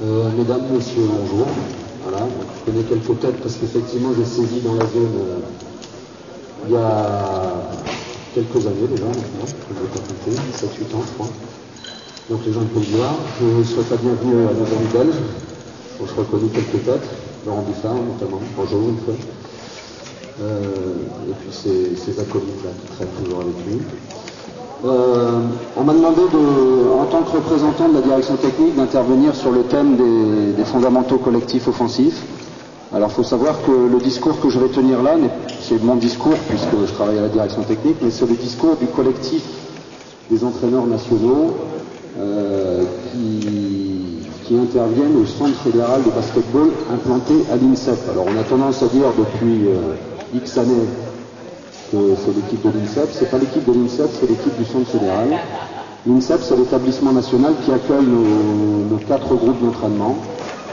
Mesdames, Messieurs, bonjour. Voilà, donc, je connais quelques têtes parce qu'effectivement j'ai saisi dans la zone il y a quelques années déjà maintenant, je ne vais pas compter, 7-8 ans je crois. Donc les gens de Pays de Loire, je souhaite la bienvenue à nos amis belges. Bon, je reconnais quelques têtes, Laurent Buffard notamment, bonjour une fois. Et puis ces acolytes là qui traînent toujours avec lui. On m'a demandé, en tant que représentant de la direction technique, d'intervenir sur le thème des fondamentaux collectifs offensifs. Alors il faut savoir que le discours que je vais tenir là, c'est mon discours puisque je travaille à la direction technique, mais c'est le discours du collectif des entraîneurs nationaux qui interviennent au centre fédéral de basketball implanté à l'INSEP. Alors on a tendance à dire depuis X années que c'est l'équipe de l'INSEP. C'est pas l'équipe de l'INSEP, c'est l'équipe du centre fédéral. L'INSEP, c'est l'établissement national qui accueille nos 4 groupes d'entraînement.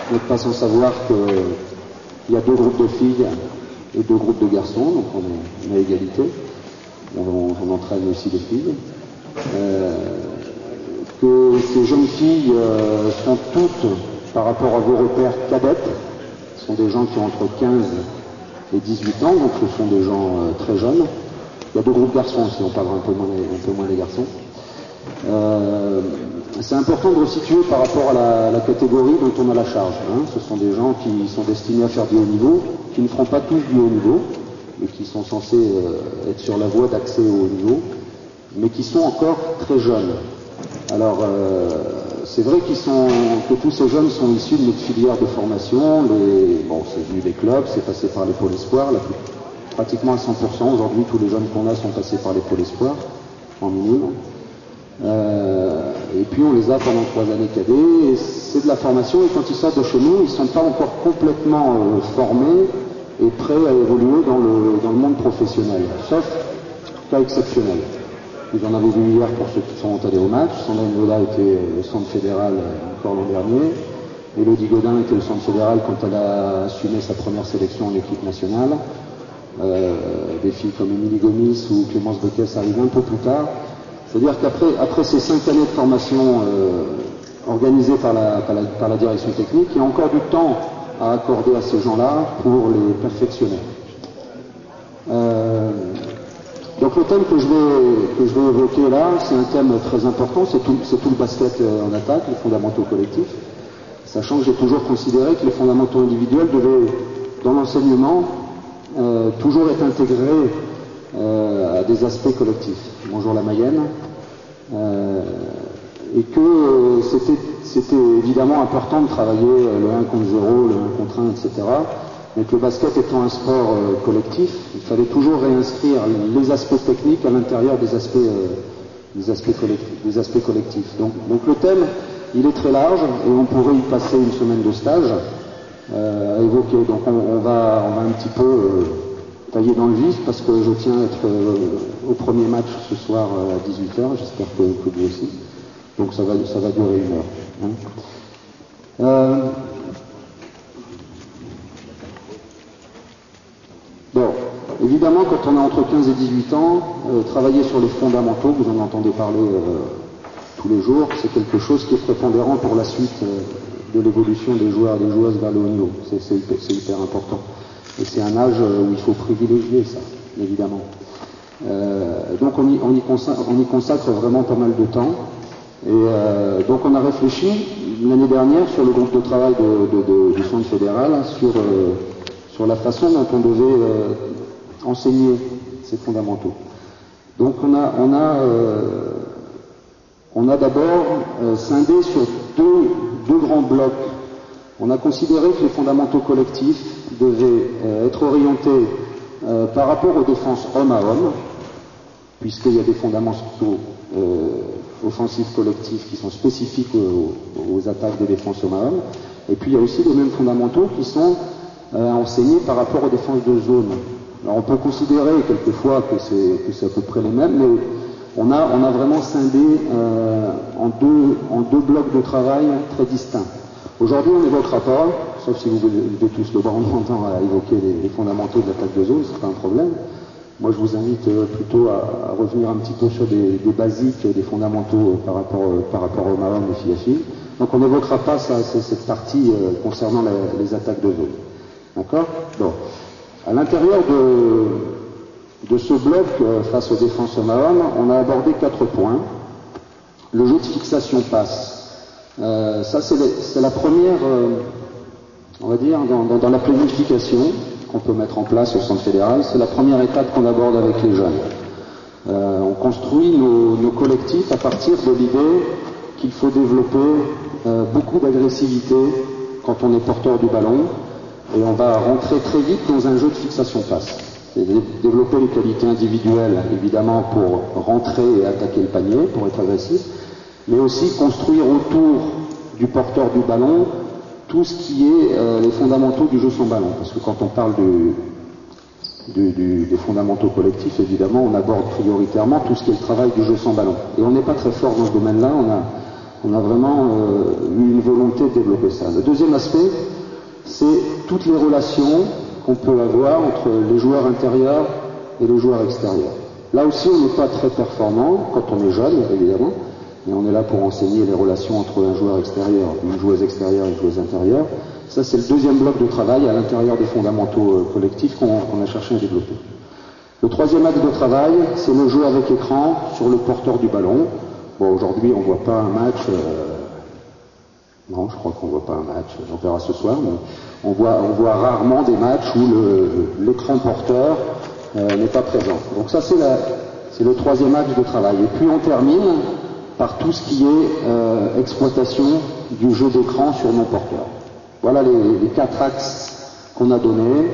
Vous n'êtes pas sans savoir qu'il y a 2 groupes de filles et 2 groupes de garçons, donc on est à égalité. On entraîne aussi des filles. Que ces jeunes filles sont toutes, par rapport à vos repères, cadettes. Ce sont des gens qui ont entre 15 et 18 ans, donc ce sont des gens très jeunes. Il y a 2 groupes garçons aussi, on parlera un peu moins des garçons. C'est important de resituer par rapport à la catégorie dont on a la charge. Ce sont des gens qui sont destinés à faire du haut niveau, qui ne feront pas tous du haut niveau, mais qui sont censés être sur la voie d'accès au haut niveau, mais qui sont encore très jeunes. Alors, c'est vrai que tous ces jeunes sont issus de notre filière de formation. C'est vu les clubs, c'est passé par les pôles espoirs. Pratiquement à 100%, aujourd'hui, tous les jeunes qu'on a sont passés par les pôles espoirs, en minime. Et puis on les a pendant 3 années cadets, et c'est de la formation, et quand ils sortent de chez nous, ils ne sont pas encore complètement formés et prêts à évoluer dans le monde professionnel, sauf cas exceptionnel. Vous en avez vu hier pour ceux qui sont allés au match. Sandrine Vola était au centre fédéral encore l'an dernier. Élodie Godin était au centre fédéral quand elle a assumé sa première sélection en équipe nationale. Des filles comme Émilie Gomis ou Clémence Bequès arrivent un peu plus tard. C'est-à-dire qu'après ces 5 années de formation organisées par la direction technique, il y a encore du temps à accorder à ces gens-là pour les perfectionner. Donc le thème que je vais évoquer là, c'est un thème très important, c'est tout le basket en attaque, les fondamentaux collectifs, sachant que j'ai toujours considéré que les fondamentaux individuels devaient, dans l'enseignement, toujours être intégrés à des aspects collectifs. Bonjour la Mayenne. Et que c'était évidemment important de travailler le 1 contre 0, le 1 contre 1, etc. Mais que le basket étant un sport collectif, il fallait toujours réinscrire les aspects techniques à l'intérieur des aspects collectifs. Donc le thème, il est très large et on pourrait y passer une semaine de stage à évoquer. Donc on va un petit peu tailler dans le vif parce que je tiens à être au premier match ce soir à 18h, j'espère que vous aussi. Donc ça va durer 1 heure. Bon, évidemment, quand on est entre 15 et 18 ans, travailler sur les fondamentaux, vous en entendez parler tous les jours, c'est quelque chose qui est prépondérant pour la suite de l'évolution des joueurs et des joueuses vers le haut niveau. C'est hyper important. Et c'est un âge où il faut privilégier ça, évidemment. Donc on y consacre vraiment pas mal de temps. Et donc on a réfléchi l'année dernière sur le groupe de travail du centre fédéral sur la façon dont on devait enseigner ces fondamentaux. Donc on a d'abord scindé sur deux grands blocs. On a considéré que les fondamentaux collectifs devaient être orientés par rapport aux défenses homme à homme, puisqu'il y a des fondamentaux offensifs collectifs qui sont spécifiques aux attaques de défense homme à homme, et puis il y a aussi les mêmes fondamentaux qui sont enseignés par rapport aux défenses de zone. Alors on peut considérer quelquefois que c'est à peu près les mêmes, mais on a vraiment scindé en deux blocs de travail très distincts. Aujourd'hui on n'évoquera pas, sauf si vous avez tous le bras en temps à évoquer les fondamentaux de l'attaque de zone, c'est pas un problème. Moi je vous invite plutôt à revenir un petit peu sur des basiques, des fondamentaux par rapport au homme et fille à fille. Donc on n'évoquera pas ça, cette partie concernant les attaques de vol. D'accord? Bon. À l'intérieur de ce bloc face aux défenses homme-à-homme, on a abordé 4 points. Le jeu de fixation passe. Ça c'est la première, on va dire, dans la planification qu'on peut mettre en place au centre fédéral, c'est la première étape qu'on aborde avec les jeunes. On construit nos collectifs à partir de l'idée qu'il faut développer beaucoup d'agressivité quand on est porteur du ballon, et on va rentrer très vite dans un jeu de fixation passe. C'est développer les qualités individuelles, évidemment, pour rentrer et attaquer le panier, pour être agressif, mais aussi construire autour du porteur du ballon tout ce qui est les fondamentaux du jeu sans ballon. Parce que quand on parle des fondamentaux collectifs, évidemment, on aborde prioritairement tout ce qui est le travail du jeu sans ballon. Et on n'est pas très fort dans ce domaine-là, on a vraiment eu une volonté de développer ça. Le deuxième aspect, c'est toutes les relations qu'on peut avoir entre les joueurs intérieurs et les joueurs extérieurs. Là aussi, on n'est pas très performant quand on est jeune, évidemment, mais on est là pour enseigner les relations entre un joueur extérieur, une joueuse extérieure et une joueuse intérieure. Ça, c'est le deuxième bloc de travail à l'intérieur des fondamentaux collectifs qu'on a cherché à développer. Le troisième axe de travail, c'est le jeu avec écran sur le porteur du ballon. Bon, aujourd'hui, on ne voit pas un match. Non, je crois qu'on ne voit pas un match. On verra ce soir, mais on voit rarement des matchs où l'écran porteur n'est pas présent. Donc ça, c'est le troisième axe de travail. Et puis on termine par tout ce qui est exploitation du jeu d'écran sur nos porteurs. Voilà les 4 axes qu'on a donnés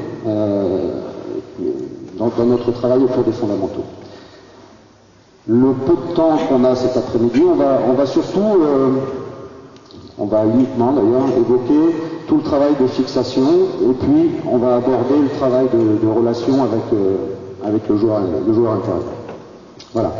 dans notre travail autour des fondamentaux. Le peu de temps qu'on a cet après-midi, on va surtout, on va uniquement d'ailleurs évoquer tout le travail de fixation, et puis on va aborder le travail de relation avec le joueur intérieur. Voilà.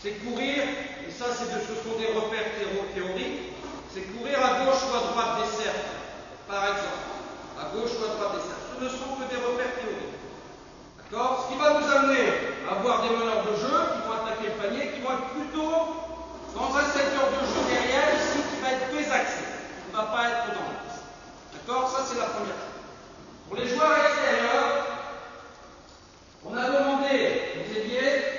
C'est courir, et ça ce sont des repères théoriques, c'est courir à gauche ou à droite des cercles, par exemple. À gauche ou à droite des cercles. Ce ne sont que des repères théoriques. D'accord? Ce qui va nous amener à avoir des meneurs de jeu qui vont attaquer le panier, qui vont être plutôt dans un secteur de jeu derrière, ici, qui va être désaxé, qui ne va pas être dans l'axe. D'accord? Ça, c'est la première chose. Pour les joueurs extérieurs, on a demandé aux ailiers,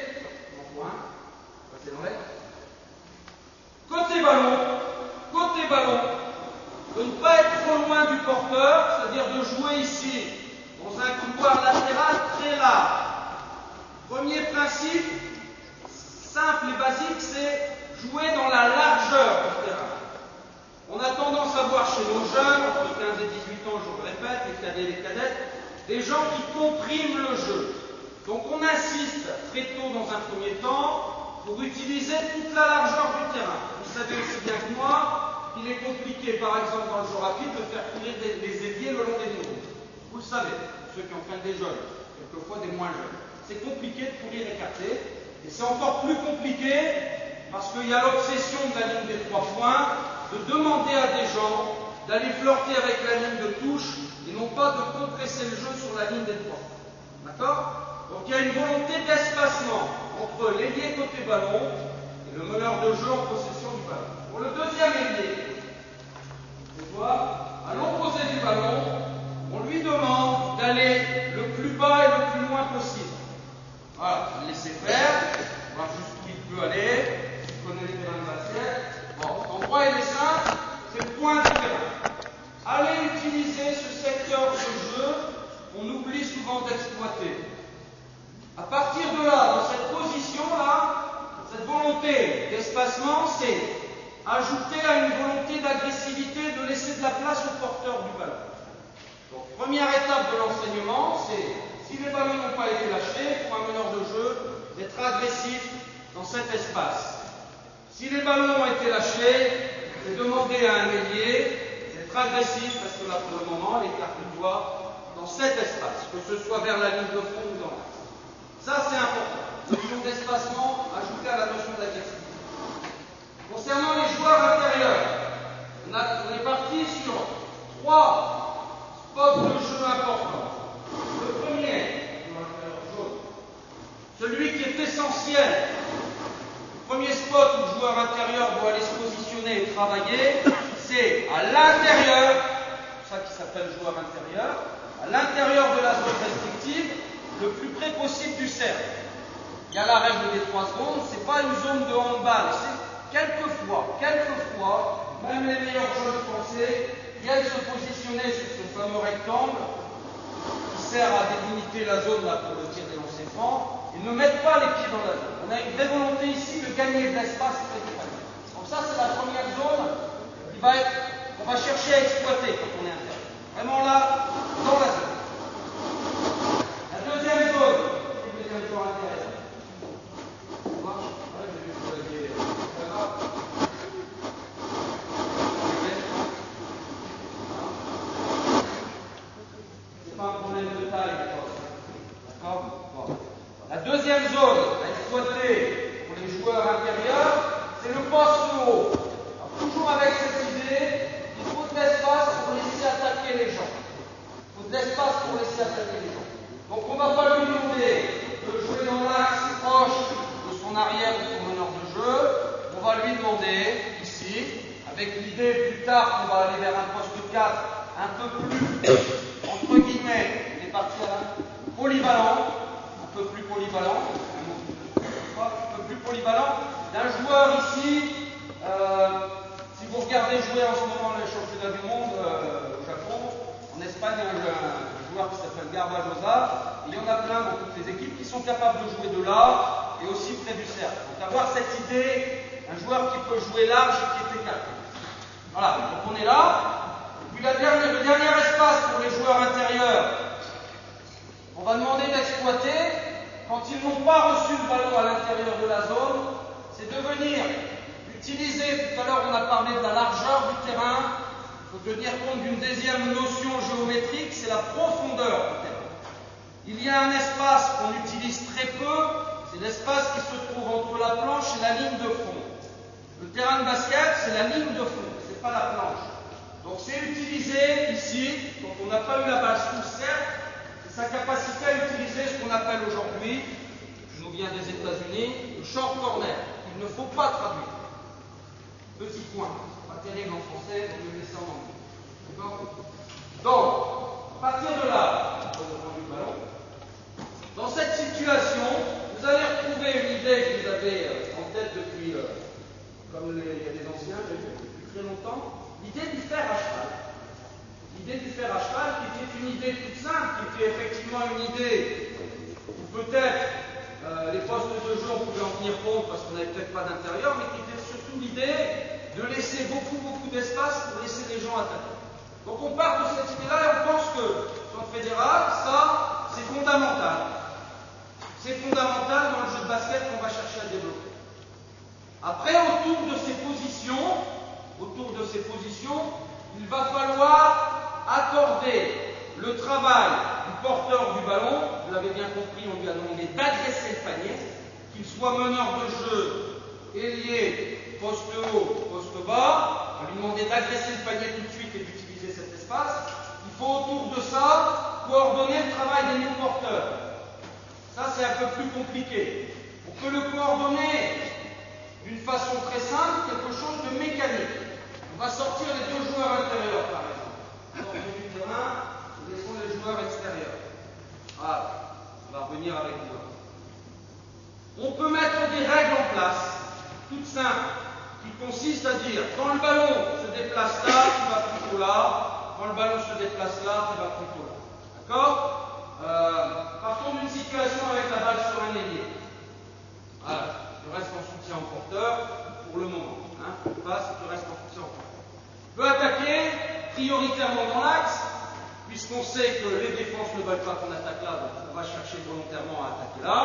côté ballon, de ne pas être trop loin du porteur, c'est-à-dire de jouer ici, dans un couloir latéral très large. Premier principe, simple et basique, c'est jouer dans la largeur du terrain. On a tendance à voir chez nos jeunes, entre 15 et 18 ans, je le répète, les cadets et les cadettes, des gens qui compriment le jeu. Donc on insiste très tôt dans un premier temps pour utiliser toute la largeur du terrain. Vous savez aussi bien que moi qu'il est compliqué, par exemple dans le jeu rapide, de faire courir des ailiers le long des lignes. Vous le savez, ceux qui entraînent des jeunes, quelquefois des moins jeunes. C'est compliqué de courir écarté, et c'est encore plus compliqué parce qu'il y a l'obsession de la ligne des 3 points, de demander à des gens d'aller flirter avec la ligne de touche et non pas de compresser le jeu sur la ligne des 3 points. D'accord? Donc il y a une volonté d'espacement entre l'ailier côté ballon et le meneur de jeu en possession du ballon. Pour le deuxième ailier, vous voyez, à l'opposé du ballon, on lui demande d'aller le plus bas et le plus loin possible. Voilà, laissez faire, voir jusqu'où il peut aller, il connaît les terrains de basket. Bon, l'endroit il est simple, c'est le point du terrain. Allez utiliser ce secteur de jeu, on oublie souvent d'exploiter. À partir de là, dans cette position-là, cette volonté d'espacement, c'est ajouter à une volonté d'agressivité, de laisser de la place au porteur du ballon. Donc, première étape de l'enseignement, c'est, si les ballons n'ont pas été lâchés, pour un meneur de jeu, d'être agressif dans cet espace. Si les ballons ont été lâchés, c'est demander à un ailier d'être agressif, parce que là, pour le moment, l'écarte-toi dans cet espace, que ce soit vers la ligne de front ou dans l'axe. Ça, c'est important. Notion d'espacement ajoutée à la notion d'agressivité. Concernant les joueurs intérieurs, on est parti sur 3 spots de jeu importants. Le premier, celui qui est essentiel. Le premier spot où le joueur intérieur doit aller se positionner et travailler, c'est à l'intérieur, c'est ça qui s'appelle joueur intérieur, à l'intérieur de la zone restrictive, le plus près possible du cercle. Il y a la règle des 3 secondes, c'est pas une zone de handball, c'est quelquefois, même les meilleurs joueurs français viennent se positionner sur ce fameux rectangle qui sert à délimiter la zone là pour le tir des lancers francs et ne mettent pas les pieds dans la zone. On a une vraie volonté ici de gagner de l'espace près du panier. Donc ça c'est la première zone qui va être, on va chercher à exploiter quand on est intérieur. Vraiment là, dans la zone. Deuxième zone intérieure. C'est pas un problème de taille, d'accord? Bon. La deuxième zone à exploiter pour les joueurs intérieurs, c'est le poste haut. Alors, toujours avec cette idée, il faut de l'espace pour laisser attaquer les gens. Il faut de l'espace pour laisser attaquer les gens. Donc on ne va pas lui demander de jouer dans l'axe proche de son arrière ou de son meneur de jeu. On va lui demander, ici, avec l'idée plus tard qu'on va aller vers un poste 4 un peu plus, entre guillemets, il est parti à un polyvalent, un peu plus polyvalent d'un joueur ici. Si vous regardez jouer en ce moment les championnats du monde au Japon, en Espagne, il y a un joueur qui s'appelle Garbajosa, il y en a plein dans toutes les équipes qui sont capables de jouer de là et aussi près du cercle. Donc avoir cette idée, un joueur qui peut jouer large et qui est écarté. Voilà, donc on est là. Et puis le dernier espace pour les joueurs intérieurs, on va demander d'exploiter quand ils n'ont pas reçu le ballon à l'intérieur de la zone, c'est de venir utiliser, tout à l'heure on a parlé de la largeur du terrain, il faut tenir compte d'une deuxième notion géométrique, c'est la profondeur du terrain. Il y a un espace qu'on utilise très peu, c'est l'espace qui se trouve entre la planche et la ligne de fond. Le terrain de basket, c'est la ligne de fond. C'est c'est pas la planche. Donc c'est utilisé ici, quand on n'a pas eu la balle sous, certes, c'est sa capacité à utiliser ce qu'on appelle aujourd'hui, qui nous vient des États-Unis, le short corner. Il ne faut pas traduire. Petit point, pas terrible en français, on le met ça en anglais. D'accord? Donc, à partir de là, du ballon, dans cette situation, vous allez retrouver une idée que vous avez en tête depuis, comme il y a des anciens, depuis très longtemps, l'idée du fer à cheval. L'idée du fer à cheval qui était une idée toute simple, qui était effectivement une idée où peut-être les postes de jeu on pouvait en tenir compte parce qu'on n'avait peut-être pas d'intérieur, mais qui était surtout l'idée de laisser beaucoup d'espace pour laisser les gens attaquer. Donc on part de cette idée-là et on pense que sur le fédéral, ça, c'est fondamental. C'est fondamental dans le jeu de basket qu'on va chercher à développer. Après, autour de ces positions, il va falloir accorder le travail du porteur du ballon. Vous l'avez bien compris, on lui a demandé d'agresser le panier, qu'il soit meneur de jeu, ailier, poste haut, poste bas. On lui demandait d'agresser le panier tout de suite et d'utiliser cet espace. Il faut autour de ça coordonner le travail des mille porteurs. Ça, c'est un peu plus compliqué. On peut le coordonner d'une façon très simple, quelque chose de mécanique. On va sortir les deux joueurs intérieurs, par exemple. Sortons du terrain, nous laissons les joueurs extérieurs. Voilà, on va revenir avec vous. On peut mettre des règles en place, toutes simples, qui consistent à dire, quand le ballon se déplace là, tu vas plutôt là. Quand le ballon se déplace là, tu vas plutôt là. D'accord? Partons d'une situation avec la balle sur un ailier. Voilà, tu restes en soutien au porteur pour le moment. Tu passes et tu restes en soutien au porteur. Tu peux attaquer prioritairement dans l'axe, puisqu'on sait que les défenses ne veulent pas qu'on attaque là, donc on va chercher volontairement à attaquer là.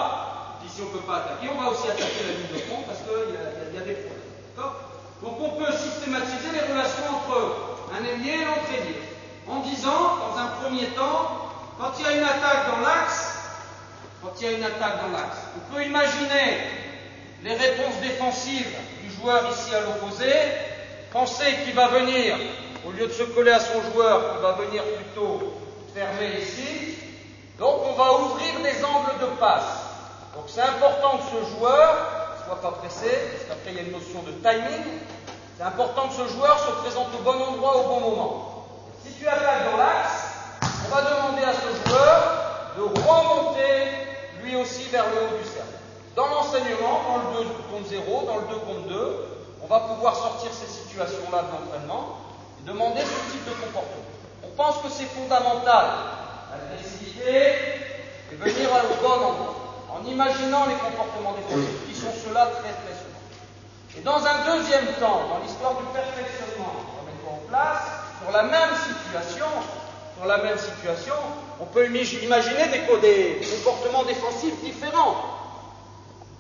Puis si on ne peut pas attaquer, on va aussi attaquer la ligne de fond parce qu'il y a des problèmes. Donc on peut systématiser les relations entre un ailier et l'autre ailier en disant, dans un premier temps, quand il y a une attaque dans l'axe, on peut imaginer les réponses défensives du joueur ici à l'opposé, penser qu'il va venir, au lieu de se coller à son joueur, il va venir plutôt fermer ici. Donc on va ouvrir des angles de passe. Donc c'est important que ce joueur ne soit pas pressé, parce qu'après il y a une notion de timing. C'est important que ce joueur se présente au bon endroit au bon moment. Si tu attaques dans l'axe, on va demander à ce joueur de remonter lui aussi vers le haut du cercle. Dans l'enseignement, dans le 2 contre 0, dans le 2 contre 2, on va pouvoir sortir ces situations-là de l'entraînement et demander ce type de comportement. On pense que c'est fondamental, l'agressivité, et venir au bon endroit, en imaginant les comportements défensifs qui sont ceux-là très souvent. Et dans un deuxième temps, dans l'histoire du perfectionnement, on va mettre en place, sur la même situation, on peut imaginer des comportements défensifs différents.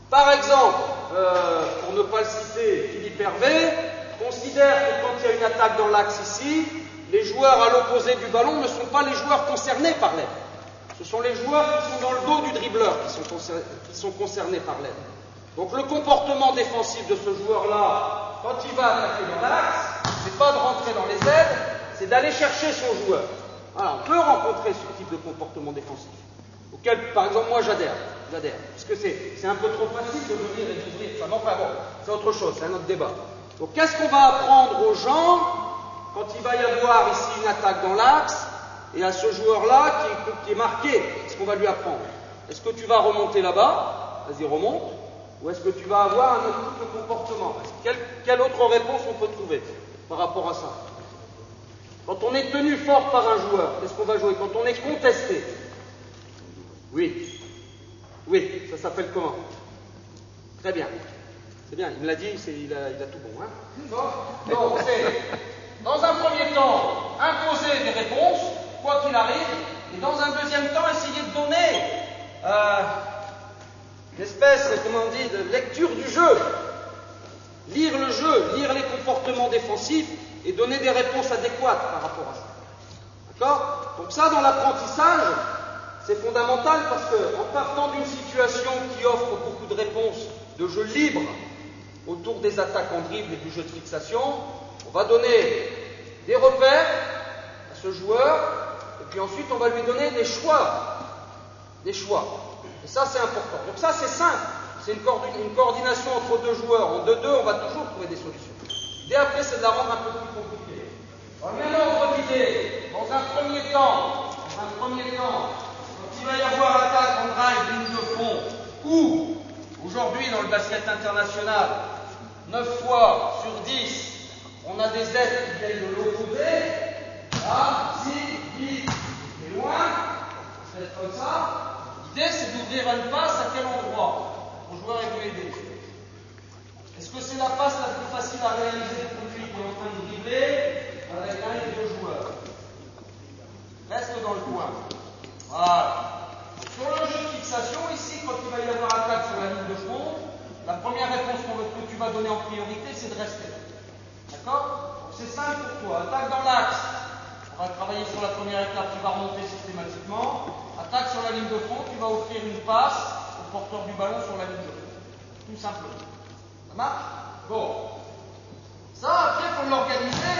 Par exemple, pour ne pas le citer, Philippe Hervé considère que quand il y a une attaque dans l'axe ici, les joueurs à l'opposé du ballon ne sont pas les joueurs concernés par l'aide. Ce sont les joueurs qui sont dans le dos du dribbleur qui sont concernés par l'aide. Donc le comportement défensif de ce joueur-là, quand il va attaquer dans l'axe, c'est pas de rentrer dans les aides, c'est d'aller chercher son joueur. Voilà, on peut rencontrer ce type de comportement défensif, auquel, par exemple, moi j'adhère, parce que c'est un peu trop facile de venir et d'ouvrir ça. Mais enfin bon, c'est autre chose, c'est un autre débat. Donc qu'est-ce qu'on va apprendre aux gens quand il va y avoir ici une attaque dans l'axe et à ce joueur-là qui est marqué? Qu'est-ce qu'on va lui apprendre? Est-ce que tu vas remonter là-bas? Vas-y, remonte. Ou est-ce que tu vas avoir un autre type de comportement? Quelle autre réponse on peut trouver par rapport à ça? Quand on est tenu fort par un joueur, qu'est-ce qu'on va jouer? Quand on est contesté? Oui, ça s'appelle comment? Très bien. C'est bien, il me l'a dit, il a tout bon. Donc, c'est, dans un premier temps, imposer des réponses, quoi qu'il arrive, et dans un deuxième temps, essayer de donner une espèce, comment on dit, de lecture du jeu. Lire le jeu, lire les comportements défensifs et donner des réponses adéquates par rapport à ça. D'accord? Donc ça, dans l'apprentissage, c'est fondamental parce que, en partant d'une situation qui offre beaucoup de réponses de jeu libre autour des attaques en dribble et du jeu de fixation, On va donner des repères à ce joueur, et puis ensuite on va lui donner des choix. Des choix. Et ça c'est important. Donc ça c'est simple. C'est une coordination entre deux joueurs. En 2-2, on va toujours trouver des solutions. L'idée après, c'est de la rendre un peu plus compliquée. Alors, le même ordre d'idée, dans un premier temps, quand il va y avoir attaque en drive, ligne de fond, ou, aujourd'hui, dans le basket international, 9 fois sur 10, on a des aides qui viennent de l'opposé, là, ici, vite et loin, ça va être comme ça. L'idée, c'est d'ouvrir une passe à quel endroit? Au joueur est peut aider. Est-ce que c'est la passe la plus facile à réaliser pour lui qui est en train de dribbler avec un et deux joueurs? Reste dans le coin. Voilà. Sur le jeu de fixation, ici, quand il va y avoir attaque sur la ligne de front, la première réponse que tu vas donner en priorité, c'est de rester. D'accord? Donc c'est simple pour toi. Attaque dans l'axe. On va travailler sur la première étape, tu vas remonter systématiquement. Attaque sur la ligne de front, tu vas offrir une passe porteur du ballon sur la ligne de fond. Tout simplement. Ça marche? Bon. Ça, après, il faut l'organiser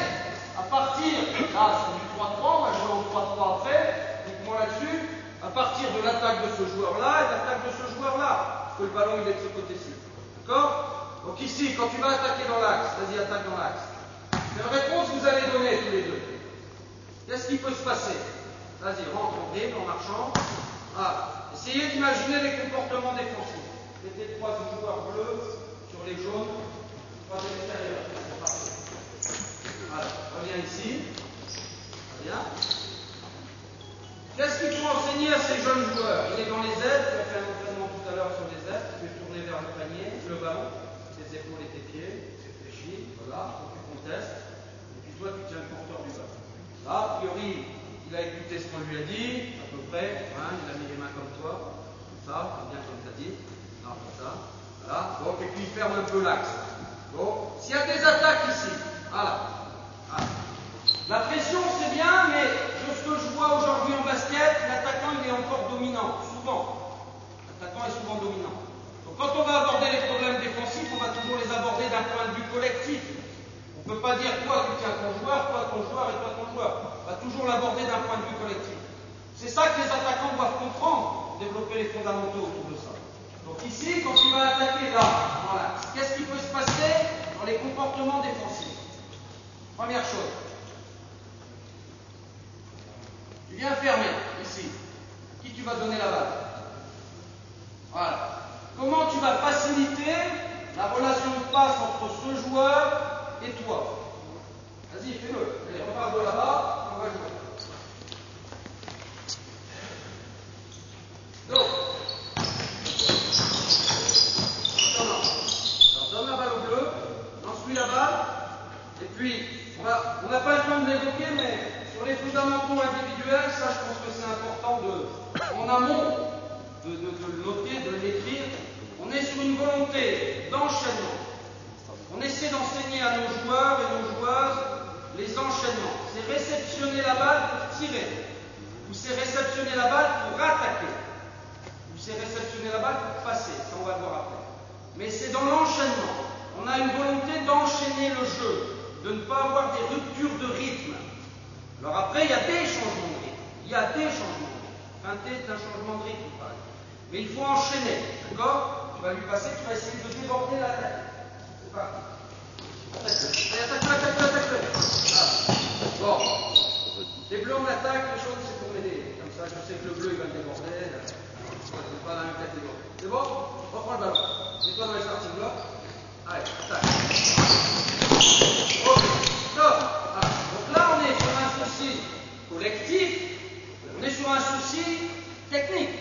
à partir, là, c'est du 3-3, on va jouer au 3-3 après, dites-moi là-dessus, à partir de l'attaque de ce joueur-là et de l'attaque de ce joueur-là, parce que le ballon, il est de ce côté-ci. D'accord? Donc ici, quand tu vas attaquer dans l'axe, vas-y, attaque dans l'axe. Quelle réponse vous allez donner tous les deux? Qu'est-ce qui peut se passer? Vas-y, rentre en dribble, en marchant. Ah. Essayez d'imaginer les comportements défensifs. Mettez 3 joueurs bleus sur les jaunes, 3 de l'extérieur. C'est parfait. Voilà, reviens ici. Très bien. Qu'est-ce qu'il faut enseigner à ces jeunes joueurs? Il est dans les aides, on a fait un entraînement tout à l'heure sur les aides, tu peux tourner vers le panier, le ballon, tes épaules et tes pieds, c'est fléchi, voilà, donc tu contestes, et puis toi tu tiens le porteur du ballon. Là, a priori, il a écouté ce qu'on lui a dit, à peu près, hein, il a mis les mains comme toi, comme ça, bien comme tu as dit, non, comme ça, voilà, donc, et puis il ferme un peu l'axe. Donc, s'il y a des attaques ici, voilà. La pression c'est bien, mais de ce que je vois aujourd'hui en basket, l'attaquant il est encore dominant, souvent. L'attaquant est souvent dominant. Donc quand on va aborder les problèmes défensifs, on va toujours les aborder d'un point de vue collectif. On ne peut pas dire toi tu tiens ton joueur, toi ton joueur et toi ton joueur. On va toujours l'aborder d'un point de vue collectif. C'est ça que les attaquants doivent comprendre, développer les fondamentaux autour de ça. Donc ici, quand tu vas attaquer là, voilà, qu'est-ce qui peut se passer dans les comportements défensifs? Première chose. Tu viens fermer, ici. À qui tu vas donner la balle? Voilà. Comment tu vas faciliter la relation de passe entre ce joueur et toi? Vas-y, fais-le. Allez, repars de là-bas, on va jouer. Donc, alors, donne la balle au bleu, lance-lui la balle, et puis, on n'a pas le temps de l'évoquer, mais sur les fondamentaux individuels, ça je pense que c'est important en amont de le noter, de l'écrire. On est sur une volonté d'enchaînement. On essaie d'enseigner à nos joueurs et nos joueuses les enchaînements. C'est réceptionner la balle pour tirer, ou c'est réceptionner la balle pour attaquer, ou c'est réceptionner la balle pour passer. Ça on va le voir après. Mais c'est dans l'enchaînement. On a une volonté d'enchaîner le jeu, de ne pas avoir des ruptures de rythme. Alors après, il y a des changements de rythme. Il y a des changements de rythme. Feinter, c'est un changement de rythme, par exemple. Mais il faut enchaîner, d'accord? Tu vas lui passer, tu vas essayer de déborder la tête. C'est parti. Attaque-le. Ah. Bon. Les bleus, on attaque, les jaunes, c'est pour m'aider. Comme ça, je sais que le bleu, il va me déborder. C'est pas la même catégorie. C'est bon? Reprends le ballon. Mets-toi dans les starting blocks. Allez, attaque. Ok, stop. Ah. Donc là, on est sur un souci collectif, on est sur un souci technique,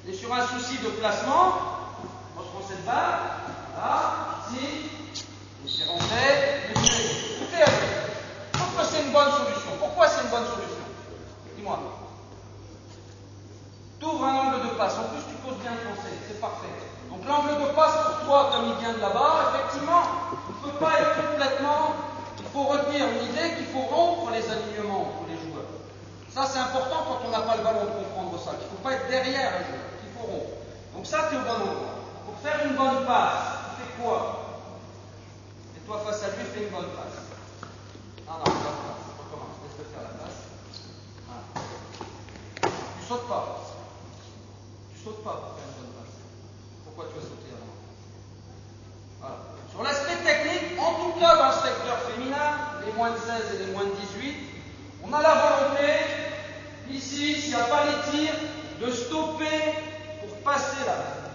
on est sur un souci de placement. On prend cette balle, là, ici, on s'est rentré, tout est avec. Pourquoi c'est une bonne solution? Pourquoi c'est une bonne solution? Dis-moi. T'ouvres un angle de passe, en plus tu poses bien le français, c'est parfait. Donc l'angle de passe pour toi, comme il vient de là-bas, effectivement, il ne peut pas être complètement. Il faut retenir une idée qu'il faut rompre les alignements entre les joueurs. Ça c'est important quand on n'a pas le ballon de comprendre ça. Il ne faut pas être derrière un joueur, il faut rompre. Donc ça tu es au bon endroit. Pour faire une bonne passe, tu fais quoi? Et toi face à lui, fais une bonne passe. Non, non, pas de place. On recommence. Laisse-le faire la place. Voilà. Tu sautes pas. Tu sautes pas pour faire une bonne passe. Pourquoi tu as sauté avant? Voilà. Sur l'aspect technique, en tout cas dans le secteur féminin, les moins de 16 et les moins de 18, on a la volonté, ici, s'il n'y a pas les tirs, de stopper pour passer la balle.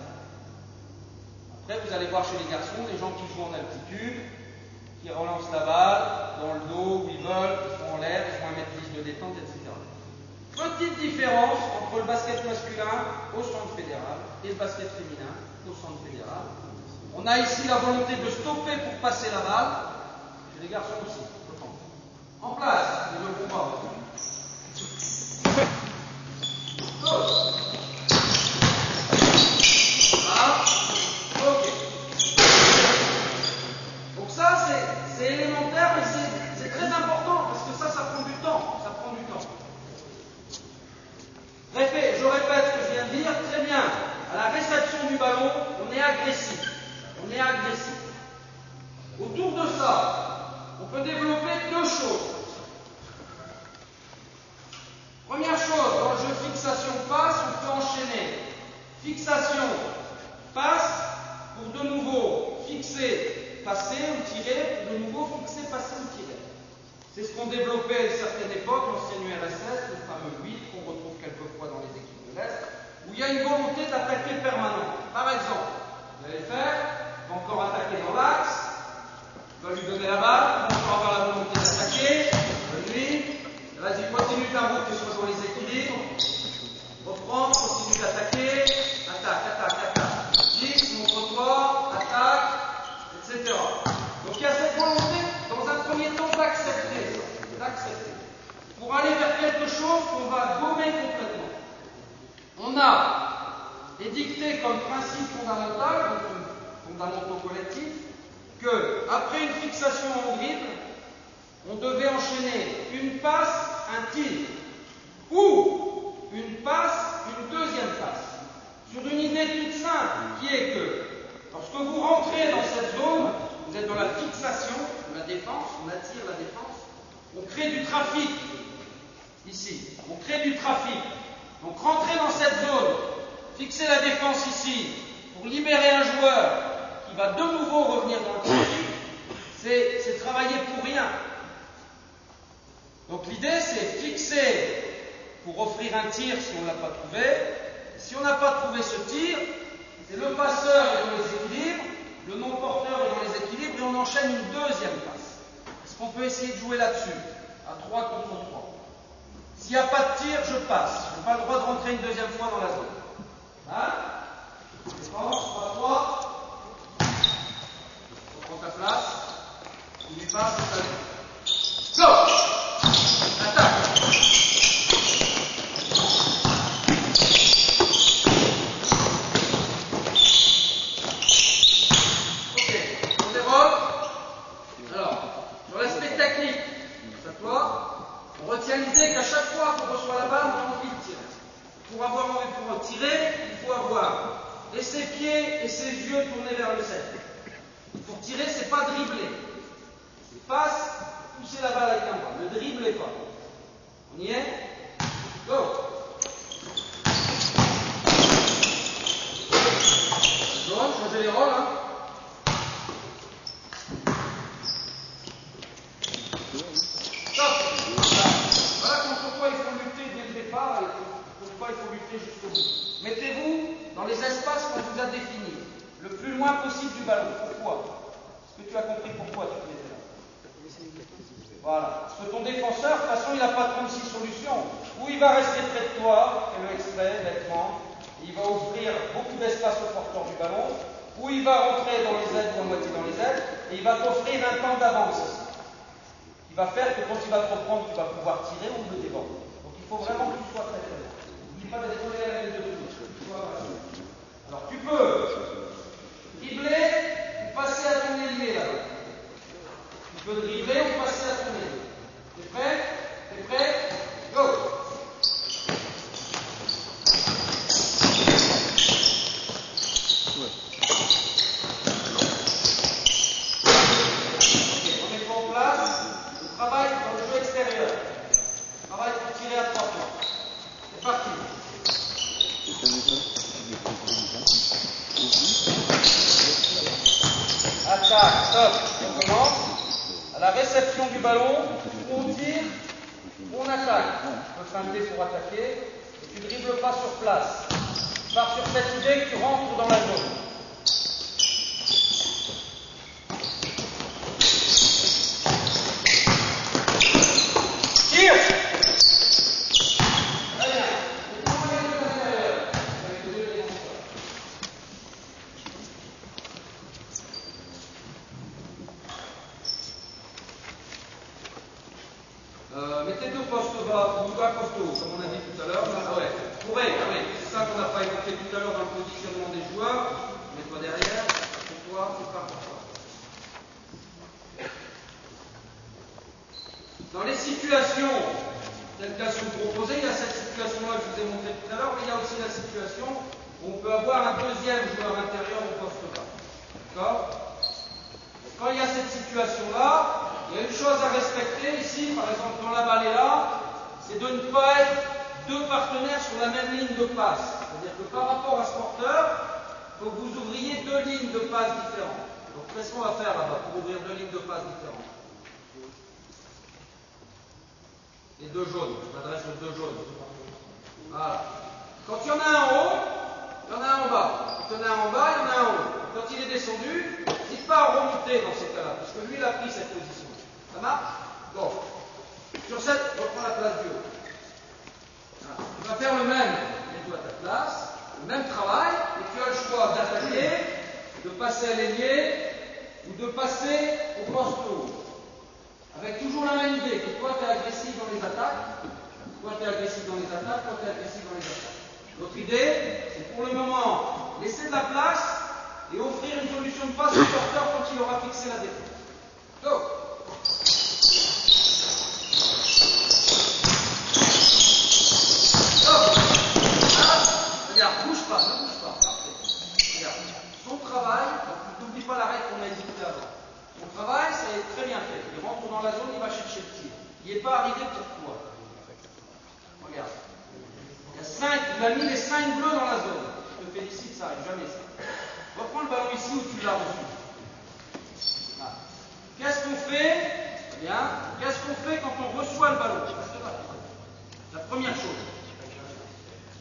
Après, vous allez voir chez les garçons, les gens qui jouent en altitude, qui relancent la balle dans le dos, où ils veulent, qui sont en l'air, ils font 1m10 de détente, etc. Petite différence entre le basket masculin au centre fédéral et le basket féminin au centre fédéral. On a ici la volonté de stopper pour passer la balle. Chez les garçons aussi, je pense. En place, les deux combats. Voilà. Ok. Donc ça, c'est élémentaire, mais c'est très important, parce que ça prend du temps. Ça prend du temps. Je répète ce que je viens de dire, très bien. À la réception du ballon, on est agressif. On est agressif. Autour de ça, on peut développer deux choses. Première chose, dans le jeu fixation-passe, on peut enchaîner fixation, passe, pour de nouveau fixer, passer ou tirer, pour de nouveau fixer, passer ou tirer. C'est ce qu'on développait à une certaine époque, l'ancienne URSS, le fameux 8 qu'on retrouve quelquefois dans les équipes de l'Est, où il y a une volonté d'attaquer permanente. Par exemple, vous allez le faire, il va encore attaquer dans l'axe, il va lui donner la balle, il va encore avoir la volonté d'attaquer, lui, vas-y, continue ta route, que ce soit dans les équilibres, reprends, continue d'attaquer, attaque, X, montre-toi, attaque, etc. Donc il y a cette volonté, dans un premier temps, d'accepter ça, pour aller vers quelque chose qu'on va gommer complètement. On a édicté comme principe fondamental, fondamentaux collectifs, que après une fixation en dribble, on devait enchaîner une passe, un tir, ou une passe, une deuxième passe, sur une idée toute simple, qui est que lorsque vous rentrez dans cette zone, vous êtes dans la fixation de la défense, on attire la défense, on crée du trafic, ici, on crée du trafic. Donc rentrer dans cette zone, fixer la défense ici, pour libérer un joueur qui va de nouveau revenir dans le trafic, c'est travailler pour rien. Donc l'idée c'est fixer pour offrir un tir si on ne l'a pas trouvé. Si on n'a pas trouvé ce tir, c'est le passeur est dans les équilibres, le non-porteur est dans les équilibres et on enchaîne une deuxième passe. Est-ce qu'on peut essayer de jouer là-dessus, à 3 contre 3? S'il n'y a pas de tir, je passe. Je n'ai pas le droit de rentrer une deuxième fois dans la zone. Hein? Défense, 3-3. Reprends ta place. Tu lui passes, tu go! Attaque! Ok, on déroule. Alors, sur l'aspect technique, c'est à toi. On retient l'idée qu'à chaque fois qu'on reçoit la balle, on a envie de tirer. Pour avoir envie de tirer, il faut avoir et ses pieds et ses yeux tournés vers le cercle. Pour tirer, c'est pas dribbler. C'est passe, pousser la balle avec un bras. Ne dribblez pas. On y est? Go! Zone, changez les rôles, hein. Voilà pourquoi il faut lutter dès le départ et pourquoi il faut lutter jusqu'au bout. Mettez-vous dans les espaces qu'on vous a définis, le plus loin possible du ballon. Pourquoi? Est-ce que tu as compris pourquoi tu te mettais là? Voilà. Parce que ton défenseur, de toute façon, il n'a pas 36 solutions. Ou il va rester près de toi, fais-le exprès, bêtement, et il va offrir beaucoup d'espace au porteur du ballon, ou il va rentrer dans les ailes ou à moitié dans les ailes, et il va t'offrir un temps d'avance. Qui va faire que quand il va te reprendre, tu vas pouvoir tirer ou le déborder. Donc il faut vraiment que tu sois très clair. N'oublie pas d'être collé à la ligne de touche. Alors tu peux dribbler ou passer à ton ailier là. Tu peux dribbler ou passer à ton ailier. T'es prêt? T'es prêt? Go! Ok, on met en place. Le travail du ballon, ou on tire, ou on attaque. Tu peux feinter pour attaquer, et tu ne dribbles pas sur place. Tu pars sur cette idée que tu rentres dans la zone. Tire! Très bien. Et on regarde de l'intérieur, avec les deux défenseurs. Mettez deux postes bas, ou bas costauds, comme on a dit tout à l'heure. Ouais. C'est ça qu'on n'a pas évoqué tout à l'heure dans le positionnement des joueurs. Mets-toi derrière, c'est toi, c'est pas pour toi. Dans les situations telles qu'elles sont proposées, il y a cette situation-là que je vous ai montrée tout à l'heure, mais il y a aussi la situation où on peut avoir un deuxième joueur intérieur au poste bas. D'accord? Quand il y a cette situation-là, il y a une chose à respecter ici, par exemple quand la balle est là, c'est de ne pas être deux partenaires sur la même ligne de passe. C'est-à-dire que par rapport à ce porteur, il faut que vous ouvriez deux lignes de passe différentes. Donc qu'est-ce qu'on va faire là-bas pour ouvrir deux lignes de passe différentes? Les deux jaunes, je m'adresse aux deux jaunes. Voilà. Quand il y en a un en haut, il y en a un en bas. Quand il y en a un en bas, il y en a un en haut. Quand il est descendu, n'hésite pas à remonter dans ces cas-là, parce que lui, il a pris cette position. Ça marche? Donc, sur cette, reprends la place du haut. Voilà. Tu vas faire le même, mets-toi à ta place, le même travail, et tu as le choix d'attaquer, de passer à l'ailier, ou de passer au poste haut. Avec toujours la même idée, que toi tu es agressif dans les attaques, toi tu es agressif dans les attaques, toi tu es agressif dans les attaques. L'autre idée, c'est pour le moment laisser de la place et offrir une solution de passe au porteur quand il aura fixé la défense. Go! Regarde, bouge pas, ne bouge pas, parfait. Regarde, son travail, n'oublie pas la règle qu'on a dit tout à l'heure. Son travail, c'est très bien fait. Il rentre dans la zone, il va chercher le tir. Il n'est pas arrivé pour toi. Regarde. Il a mis les 5 bleus dans la zone. Je te félicite, ça n'arrive jamais ça. Reprends le ballon ici où tu l'as reçu. Voilà. Qu'est-ce qu'on fait? Eh bien, qu'est-ce qu'on fait quand on reçoit le ballon? La première chose.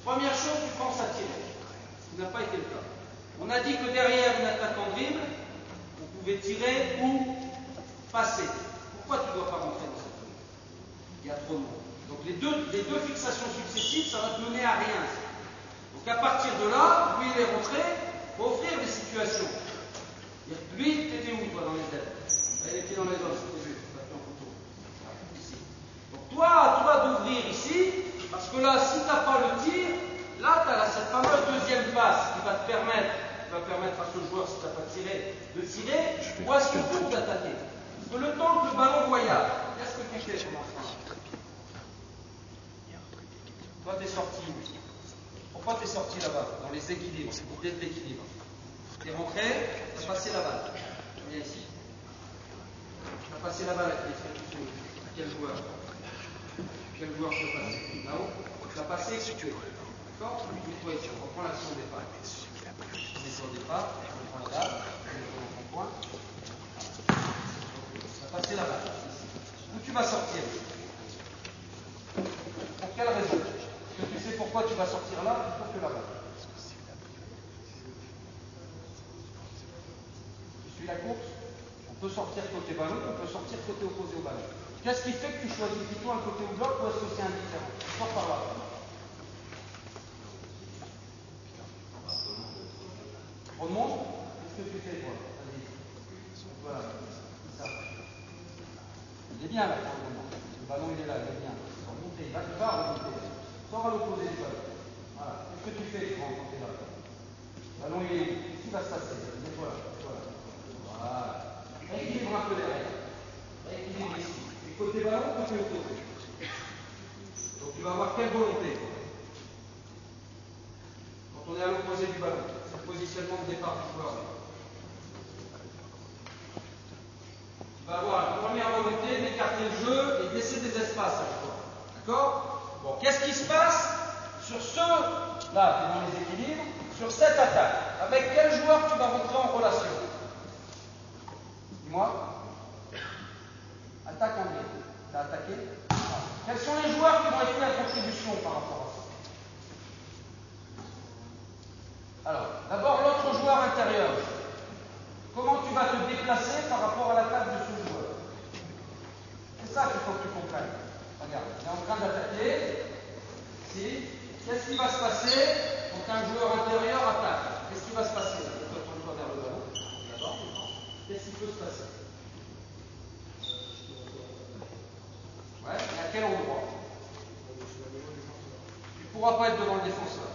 Première chose, tu penses à tirer. Ce qui n'a pas été le cas. On a dit que derrière une attaque en dribble, vous pouvez tirer ou passer. Pourquoi tu ne dois pas rentrer dans cette zone? Il y a trop de monde. Donc les deux fixations successives, ça va te mener à rien. Donc à partir de là, lui il est rentré, il faut offrir des situations. Lui, tu étais où toi dans les ailes? Il était dans les zones, c'était vu, en photo. Ici. Donc toi, à toi d'ouvrir ici, parce que là, si tu n'as pas le tir, là tu as cette fameuse deuxième passe qui va te permettre à ce joueur, si tu n'as pas tiré, de tirer, ou à son tour d'attaquer. Parce que le temps que le ballon voyage, qu'est-ce que tu fais pendant ce temps? Toi, tu es sorti où? Pourquoi tu es sorti là-bas? Dans les équilibres, l'idée de l'équilibre. Tu es rentré, tu as passé la balle. Viens ici. Tu as passé la balle à quel joueur? Quel joueur peut passer? Là-haut? Tu l'as passé, exécuté. D'accord? Mets-toi ici, on reprend l'action au départ. Mets-toi au départ, on prend la balle, on met dans ton point. Tu as passé la balle. Où tu vas sortir? Pour quelle raison? Est-ce que tu sais pourquoi tu vas sortir là plutôt que là-bas? Tu suis la course? On peut sortir côté ballon, on peut sortir côté opposé au ballon. Qu'est-ce qui fait que tu choisis plutôt un côté au bloc ou est-ce que c'est indifférent? Sors par là. On monte? Qu'est-ce que tu fais toi? Vas-y. Voilà. Ça. Il est bien là pour le moment. Le ballon il est là, il est bien. Remonter, il va remonter. Sors à l'opposé du ballon. Voilà. Qu'est-ce que tu fais quand tu es là? Le ballon il est où? Qu'est-ce qui va se passer? Voilà. Voilà. Rééquilibre un peu derrière. Rééquilibre ici. Et côté ballon, côté opposé. Donc tu vas avoir quelle volonté? Quand on est à l'opposé du ballon, c'est le positionnement de départ du joueur. Tu vas avoir la première volonté d'écarter le jeu et de laisser des espaces à toi. D'accord? Bon, qu'est-ce qui se passe sur là, tu es dans les équilibres, sur cette attaque? Avec quel joueur tu vas rentrer en relation? Dis-moi. Attaque en ligne. T'as attaqué. Quels sont les joueurs qui vont être à contribution par rapport à ça? Alors, d'abord l'autre joueur intérieur. Comment tu vas te déplacer par rapport à l'attaque de ce joueur? C'est ça qu'il faut que tu comprennes. Regarde, il est en train d'attaquer. Ici. Qu'est-ce qui va se passer quand un joueur intérieur attaque? Qu'est-ce qui va se passer? Tourne-toi vers le ballon. D'abord, qu'est-ce qui peut se passer? Ouais, et à quel endroit? Tu ne pourras pas être devant le défenseur.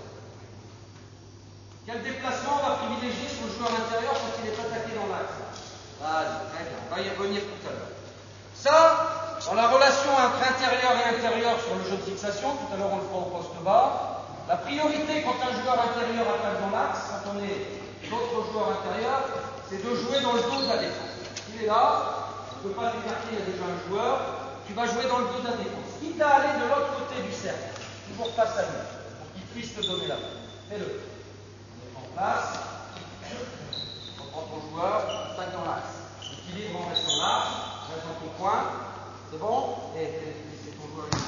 Quel déplacement on va privilégier sur le joueur intérieur quand il est attaqué dans l'axe? Vas-y, très bien, on va y revenir tout à l'heure. Ça, dans la relation entre intérieur et intérieur sur le jeu de fixation, tout à l'heure on le fera au poste bas, la priorité quand un joueur intérieur attaque dans l'axe, quand on est d'autres joueurs intérieurs, c'est de jouer dans le dos de la défense. Il est là, on ne peut pas t'écarter, il y a déjà un joueur, tu vas jouer dans le dos de la défense. Quitte à aller de l'autre côté du cercle, toujours face à lui, pour qu'il puisse te donner la main. Fais-le. En place, reprends ton joueur, attaque dans l'axe. Équilibre en restant là, reste dans ton coin, c'est bon? Et c'est ton joueur ici.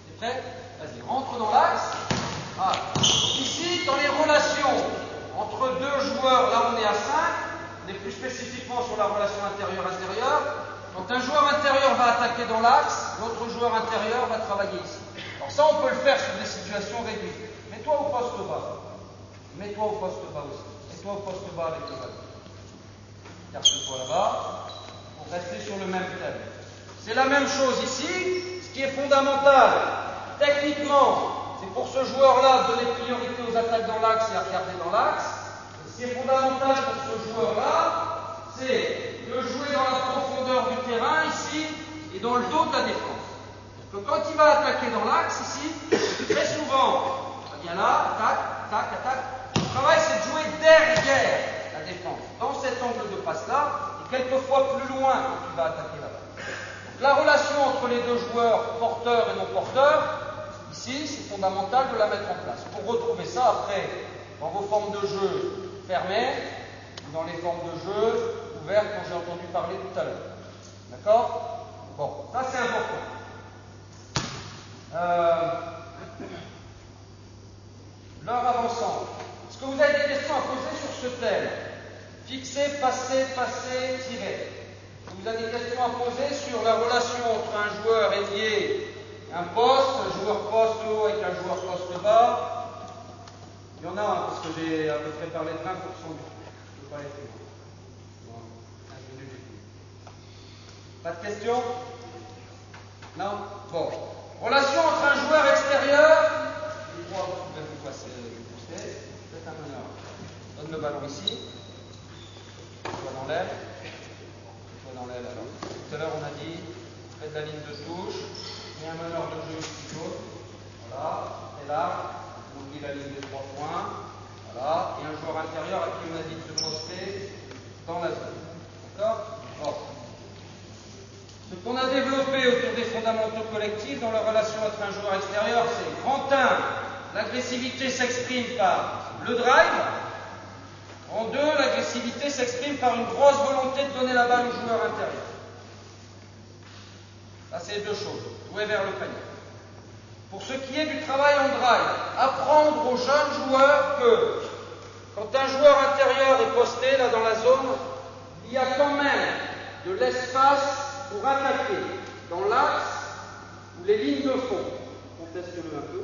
C'est prêt? Vas-y, rentre dans l'axe. Ah. Ici, dans les relations entre deux joueurs, là on est à 5, on est plus spécifiquement sur la relation intérieure-intérieure. Quand un joueur intérieur va attaquer dans l'axe, l'autre joueur intérieur va travailler ici. Alors ça, on peut le faire sur des situations réduites. Mets-toi au poste bas. Mets-toi au poste bas aussi. Mets-toi au poste bas avec le ballon. Garde-toi là-bas pour rester sur le même thème. C'est la même chose ici. Ce qui est fondamental, techniquement, c'est pour ce joueur-là de donner priorité aux attaques dans l'axe et à regarder dans l'axe. Ce qui est fondamental pour ce joueur-là, c'est de jouer dans la profondeur du terrain ici et dans le dos de la défense. Donc quand il va attaquer dans l'axe ici, très souvent, viens là, attaque. Le travail c'est de jouer derrière la défense, dans cet angle de passe-là, et quelquefois plus loin quand tu vas attaquer là-bas. Donc la relation entre les deux joueurs, porteurs et non porteurs, ici c'est fondamental de la mettre en place. Pour retrouver ça après, dans vos formes de jeu fermées, ou dans les formes de jeu ouvertes dont j'ai entendu parler tout à l'heure. D'accord? Bon, ça c'est important. L'heure avançant. Est-ce que vous avez des questions à poser sur ce thème? Fixer, passer, tirer. Est-ce que vous avez des questions à poser sur la relation entre un joueur ailier, un poste, un joueur poste haut avec un joueur poste bas? Il y en a un, parce que j'ai à peu près parlé de 20% du truc. Je ne peux pas aller plus loin. Pas de questions? Non? Bon. Relation entre un joueur extérieur. Je crois que vous pouvez vous passer le poster. Faites un meneur. Donne le ballon ici. Toi dans l'aile. Toi dans l'aile alors. Tout à l'heure on a dit, faites la ligne de touche. Et un meneur de jeu ici jaune. Voilà. Et là, on oublie la ligne de 3 points. Voilà. Et un joueur intérieur à qui on a dit de se poster dans la zone. D'accord? Bon. Ce qu'on a développé autour des fondamentaux collectifs dans la relation entre un joueur extérieur, c'est en 1, l'agressivité s'exprime par le drive. En 2, l'agressivité s'exprime par une grosse volonté de donner la balle au joueur intérieur. Ça, c'est les deux choses. Jouer vers le panier. Pour ce qui est du travail en drive, apprendre aux jeunes joueurs que quand un joueur intérieur est posté là dans la zone, il y a quand même de l'espace pour attaquer dans l'axe ou les lignes de fond. Conteste-le un peu.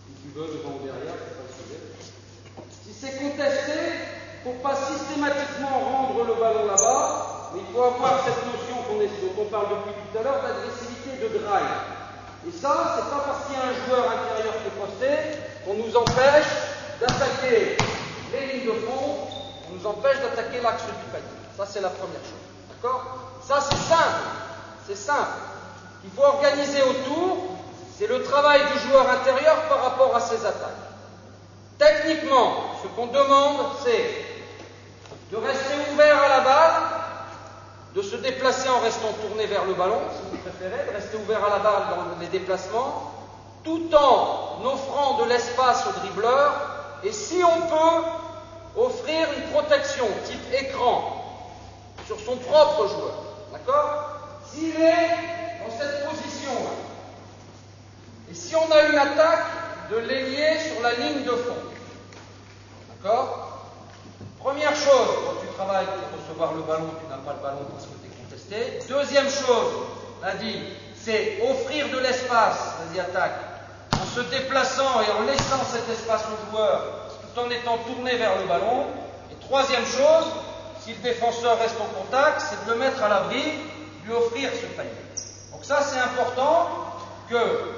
Si tu veux, devant ou derrière, c'est pas le sujet. Si c'est contesté, il ne faut pas systématiquement rendre le ballon là-bas, mais il faut avoir cette notion dont on parle depuis tout à l'heure, d'agressivité de drive. Et ça, c'est pas parce qu'il y a un joueur intérieur qui est posté qu'on nous empêche d'attaquer les lignes de fond, on nous empêche d'attaquer l'axe du panier. Ça, c'est la première chose. D'accord? Ça, c'est simple. C'est simple. Il faut organiser autour, c'est le travail du joueur intérieur par rapport à ses attaques. Techniquement, ce qu'on demande, c'est de rester ouvert à la balle, de se déplacer en restant tourné vers le ballon, si vous préférez, de rester ouvert à la balle dans les déplacements, tout en offrant de l'espace au dribbleur, et si on peut, offrir une protection type écran sur son propre joueur. D'accord? S'il est dans cette position-là, et si on a une attaque, de l'ailier sur la ligne de fond. D'accord? Première chose, quand tu travailles pour recevoir le ballon, tu n'as pas le ballon parce que tu es contesté. Deuxième chose, on a dit, c'est offrir de l'espace, vas-y attaque, en se déplaçant et en laissant cet espace au joueur, tout en étant tourné vers le ballon. Et troisième chose, si le défenseur reste en contact, c'est de le mettre à l'abri, lui offrir ce timing. Donc ça, c'est important que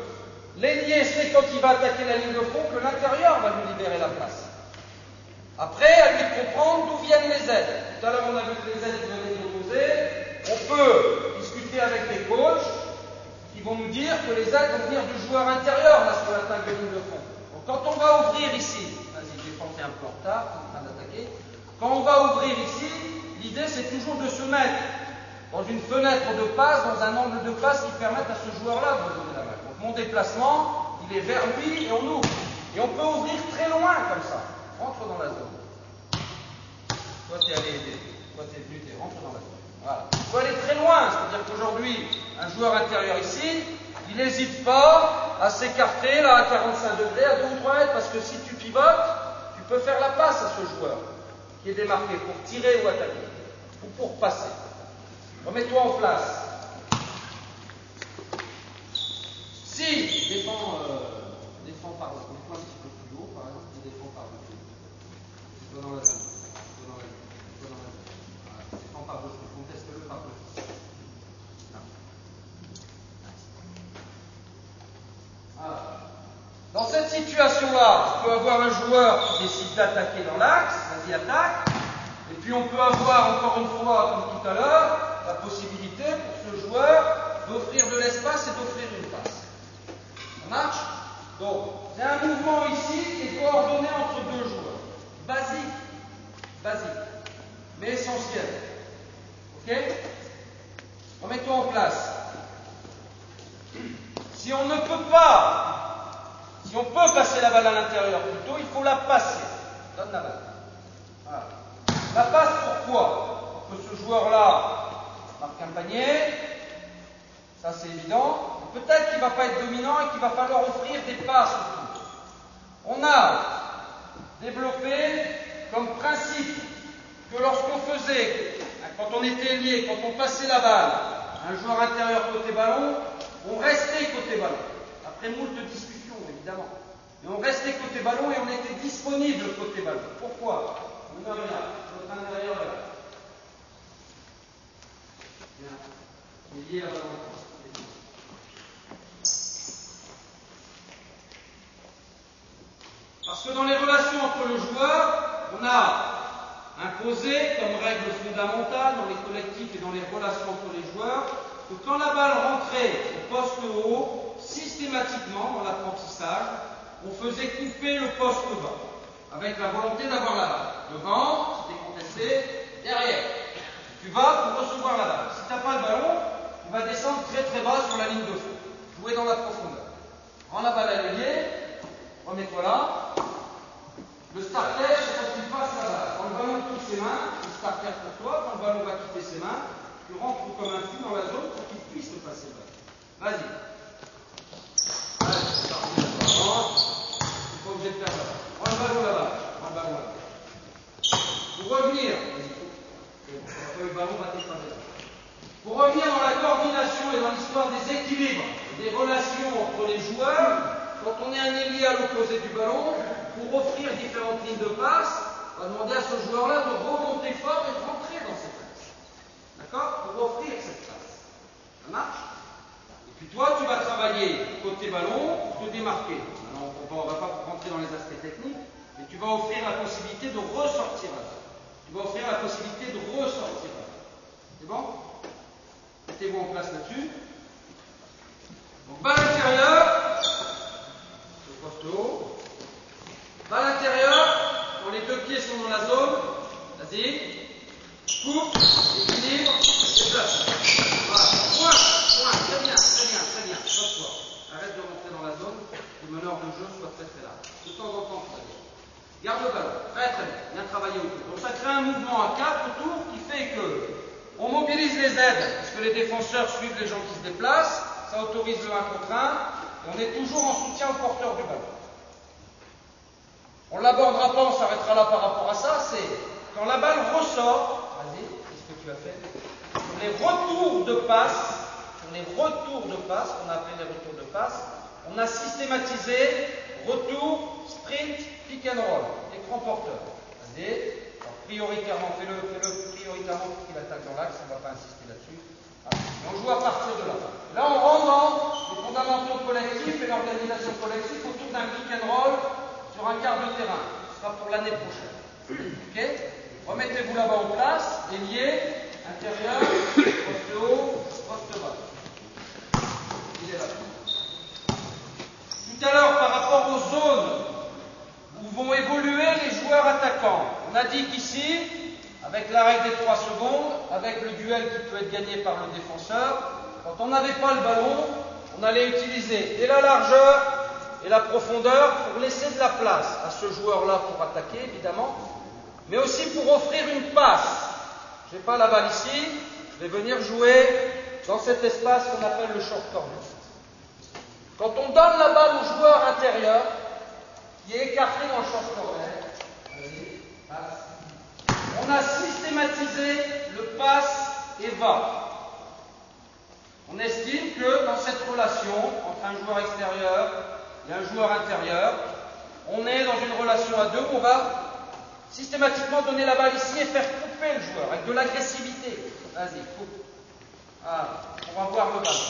l'ailier sait quand il va attaquer la ligne de fond que l'intérieur va lui libérer la place. Après, à lui de comprendre d'où viennent les aides. Tout à l'heure, on a vu que les aides venaient de l'opposé. On peut discuter avec les coachs qui vont nous dire que les aides vont venir du joueur intérieur là sur l'attaque de ligne de fond. Donc quand on va ouvrir ici, vas-y, j'ai pensé un peu en retard, en train d'attaquer. Quand on va ouvrir ici, l'idée c'est toujours de se mettre dans une fenêtre de passe, dans un angle de passe qui permette à ce joueur-là de donner la balle. Donc mon déplacement, il est vers lui et on ouvre. Et on peut ouvrir très loin comme ça. Rentre dans la zone. Toi, tu es allé aider. Toi, tu es venu, tu rentre dans la zone. Voilà. Il faut aller très loin. C'est-à-dire qu'aujourd'hui, un joueur intérieur ici, il n'hésite pas à s'écarter là à 45 degrés, à 2 ou 3 mètres, parce que si tu pivotes, tu peux faire la passe à ce joueur qui est démarqué pour tirer ou attaquer, ou pour passer. Remets-toi en place. Si défends par le point un petit peu plus haut, par exemple, tu défends par dessus. Tu vas dans la zone. Tu vas dans la zone. Tu vas dans la zone. Voilà. Défends par dessus. Conteste-le par dessus. Voilà. Dans cette situation-là, tu peux avoir un joueur qui décide d'attaquer dans l'axe, vas-y attaque, et puis on peut avoir encore une fois, comme tout à l'heure, la possibilité pour ce joueur d'offrir de l'espace et d'offrir une passe. Ça marche? Donc, c'est un mouvement ici qui est coordonné entre deux joueurs. Basique, mais essentiel. Ok? Remets-toi en place. Si on ne peut pas, si on peut passer la balle à l'intérieur plutôt, il faut la passer. Donne la balle. Voilà. La passe pourquoi? Pour que ce joueur-là marque un panier, ça c'est évident. Peut-être qu'il ne va pas être dominant et qu'il va falloir offrir des passes autour. On a développé comme principe que lorsqu'on faisait, quand on était lié, quand on passait la balle, un joueur intérieur côté ballon, on restait côté ballon. Après moult discussions, évidemment. Mais on restait côté ballon et on était disponible côté ballon. Pourquoi? On a notre intérieur est là. Bien. Il est lié à ballon. Parce que dans les relations entre le joueur, on a imposé comme règle fondamentale dans les collectifs et dans les relations entre les joueurs que quand la balle rentrait au poste haut, systématiquement dans l'apprentissage, on faisait couper le poste bas, avec la volonté d'avoir la balle. Devant, si tu es contesté, derrière. Tu vas pour recevoir la balle. Si tu n'as pas le ballon, tu vas descendre très très bas sur la ligne de fond. Jouer dans la profondeur. Rends la balle à l'ailier, remets-toi là. Le starter, c'est quand tu passes la balle. Quand le ballon quitte ses mains, le starter pour toi, quand le ballon va quitter ses mains, tu rentres comme un fou dans la zone pour qu'il puisse te passer le ballon. Vas-y. Allez, c'est parti. Tu n'es pas obligé de faire ça. Prends le ballon là-bas. Prends le ballon là-bas. Pour revenir, le ballon va t'écraser. Pour revenir dans la coordination et dans l'histoire des équilibres, des relations entre les joueurs, quand on est un ailier à l'opposé du ballon, pour offrir différentes lignes de passe, on va demander à ce joueur-là de remonter fort et de rentrer dans cette passe. D'accord? Pour offrir cette passe. Ça marche? Et puis toi, tu vas travailler côté ballon pour te démarquer. Alors, on ne va pas rentrer dans les aspects techniques, mais tu vas offrir la possibilité de ressortir là. Tu vas offrir la possibilité de ressortir là. C'est bon? Mettez-vous en place là-dessus. Donc, balle intérieure, le poste haut. Balle intérieure, quand les deux pieds sont dans la zone, vas-y, coupe, équilibre, déplace. Voilà, point, très bien, pose-toi. Arrête de rentrer dans la zone. meneur de jeu soit très très large. De temps en temps, très bien. Garde le ballon, très très bien, bien travaillé autour. Donc ça crée un mouvement à 4 autour qui fait que on mobilise les aides, puisque les défenseurs suivent les gens qui se déplacent, ça autorise le 1 contre 1, et on est toujours en soutien au porteur du ballon. On ne l'abordera pas, on s'arrêtera là par rapport à ça, c'est quand la balle ressort, vas-y, qu'est-ce que tu as fait? Sur les retours de passe, qu'on a appelé les retours de passe, on a systématisé retour, sprint, pick and roll, écran porteur. Vas-y, alors prioritairement, fais-le prioritairement pour qu'il attaque dans l'axe, on ne va pas insister là-dessus. Et on joue à partir de là. Là, on rentre dans les fondamentaux collectifs et l'organisation collective autour d'un pick and roll sur un quart de terrain. Ce sera pour l'année prochaine. Ok? Remettez-vous là-bas en place, ailier, intérieur, poste haut, poste bas. Il est là. Tout à l'heure, par rapport aux zones où vont évoluer les joueurs attaquants, on a dit qu'ici, avec la règle des 3 secondes, avec le duel qui peut être gagné par le défenseur, quand on n'avait pas le ballon, on allait utiliser et la largeur et la profondeur pour laisser de la place à ce joueur-là pour attaquer, évidemment, mais aussi pour offrir une passe. Je n'ai pas la balle ici, je vais venir jouer dans cet espace qu'on appelle le short corner. Quand on donne la balle au joueur intérieur, qui est écarté dans le short corner, on a systématisé le passe et va. On estime que dans cette relation entre un joueur extérieur et un joueur intérieur, on est dans une relation à deux où on va systématiquement donner la balle ici et faire couper le joueur avec de l'agressivité. Vas-y, coupe. Voilà, on va voir le ballon.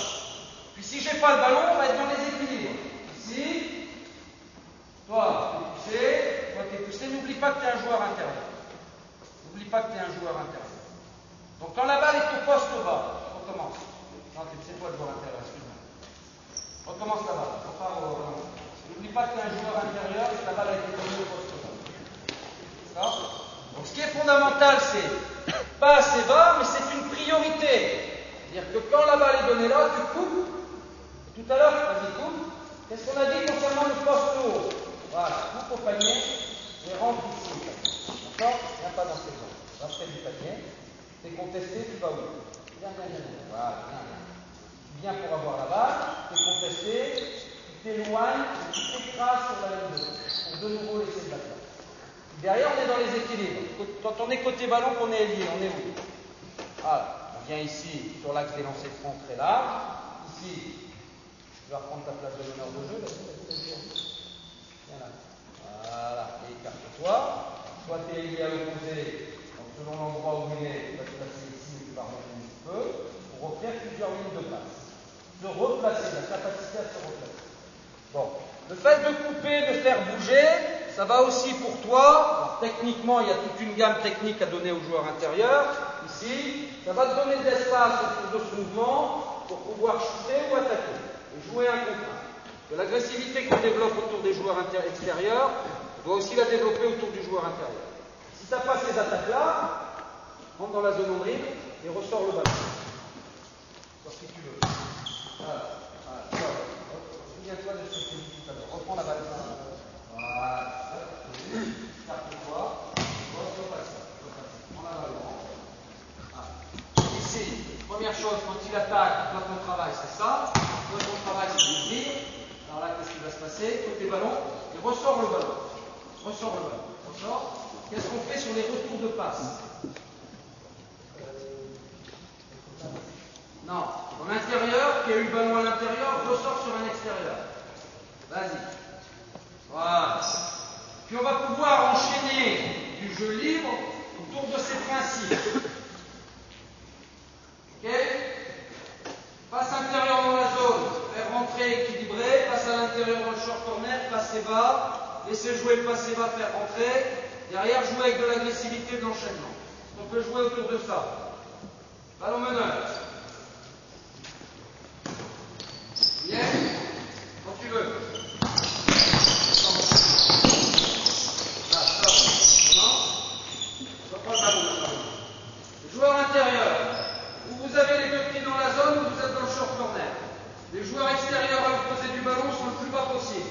Puis si j'ai pas le ballon, on va être dans les équilibres. Ici, toi, tu es poussé, toi, tu es poussé. N'oublie pas que tu es un joueur intérieur. N'oublie pas que tu es un joueur intérieur. Donc quand la balle est au poste bas, on recommence. Non, c'est toi le joueur intérieur, excuse-moi. Recommence la balle. N'oublie pas que tu es un joueur intérieur et que la balle a été donnée au poste bas. D'accord? Donc ce qui est fondamental, c'est passe et va, mais c'est une priorité. C'est-à-dire que quand la balle est donnée là, tu coupes. Tout à l'heure, vas-y, coupe. Qu'est-ce qu'on a dit concernant le poste haut? Voilà, coupe au panier et rentre ici. D'accord? Viens pas dans ces zones. Va près du panier. T'es contesté, tu vas où? Viens. Voilà, viens. Tu viens pour avoir la balle, t'es contesté, tu t'éloignes, tu t'écrases sur la ligne de touche pour de nouveau laisser de la place. Derrière, on est dans les équilibres. Quand on est côté ballon, qu'on est ailier, on est où? Voilà. On vient ici sur l'axe des lancers francs très large. Ici, tu vas reprendre ta place de meneur de jeu. Viens là. Voilà. Et écarte-toi. Soit tu es ailier à l'opposé, donc selon l'endroit où il est, tu vas te placer ici, tu vas remonter un petit peu, pour offrir plusieurs lignes de passe. Se replacer, la capacité à se replacer. Bon. Le fait de couper, de faire bouger, ça va aussi pour toi. Alors, techniquement, il y a toute une gamme technique à donner aux joueurs intérieurs. Ici, ça va te donner de l'espace autour de ce mouvement pour pouvoir shooter ou attaquer et jouer un contre un. Que l'agressivité qu'on développe autour des joueurs extérieurs, on doit aussi la développer autour du joueur intérieur. Si tu n'as pas ces attaques-là, rentre dans la zone en dribble et ressort le ballon. Sors si tu veux. Voilà. Souviens-toi de ce que je t'ai dit tout à l'heure. Reprends la balle. Voilà. Carte-toi. Repasse. Prends la balle. Ici, première chose, quand il attaque, toi ton travail c'est ça. Toi ton travail c'est de dire. Alors là, qu'est-ce qui va se passer? Côté ballon, et ressort le ballon. Ressort le ballon. Ressort. Qu'est-ce qu'on fait sur les retours de passe? Non. En intérieur, qui a eu le ballon à l'intérieur, ressort sur un extérieur. Vas-y. Voilà. Puis on va pouvoir enchaîner du jeu libre autour de ces principes. Ok? Passe intérieur dans la zone, faire rentrer équilibré, passe à l'intérieur dans le short corner, passe et va, laissez jouer le passe et va, faire rentrer, derrière jouer avec de l'agressivité de l'enchaînement. On peut jouer autour de ça. Ballon meneur. Bien, quand tu veux. Joueur intérieur, où vous avez les deux pieds dans la zone, où vous êtes dans le short corner. Les joueurs extérieurs à l'opposé du ballon sont le plus bas possible.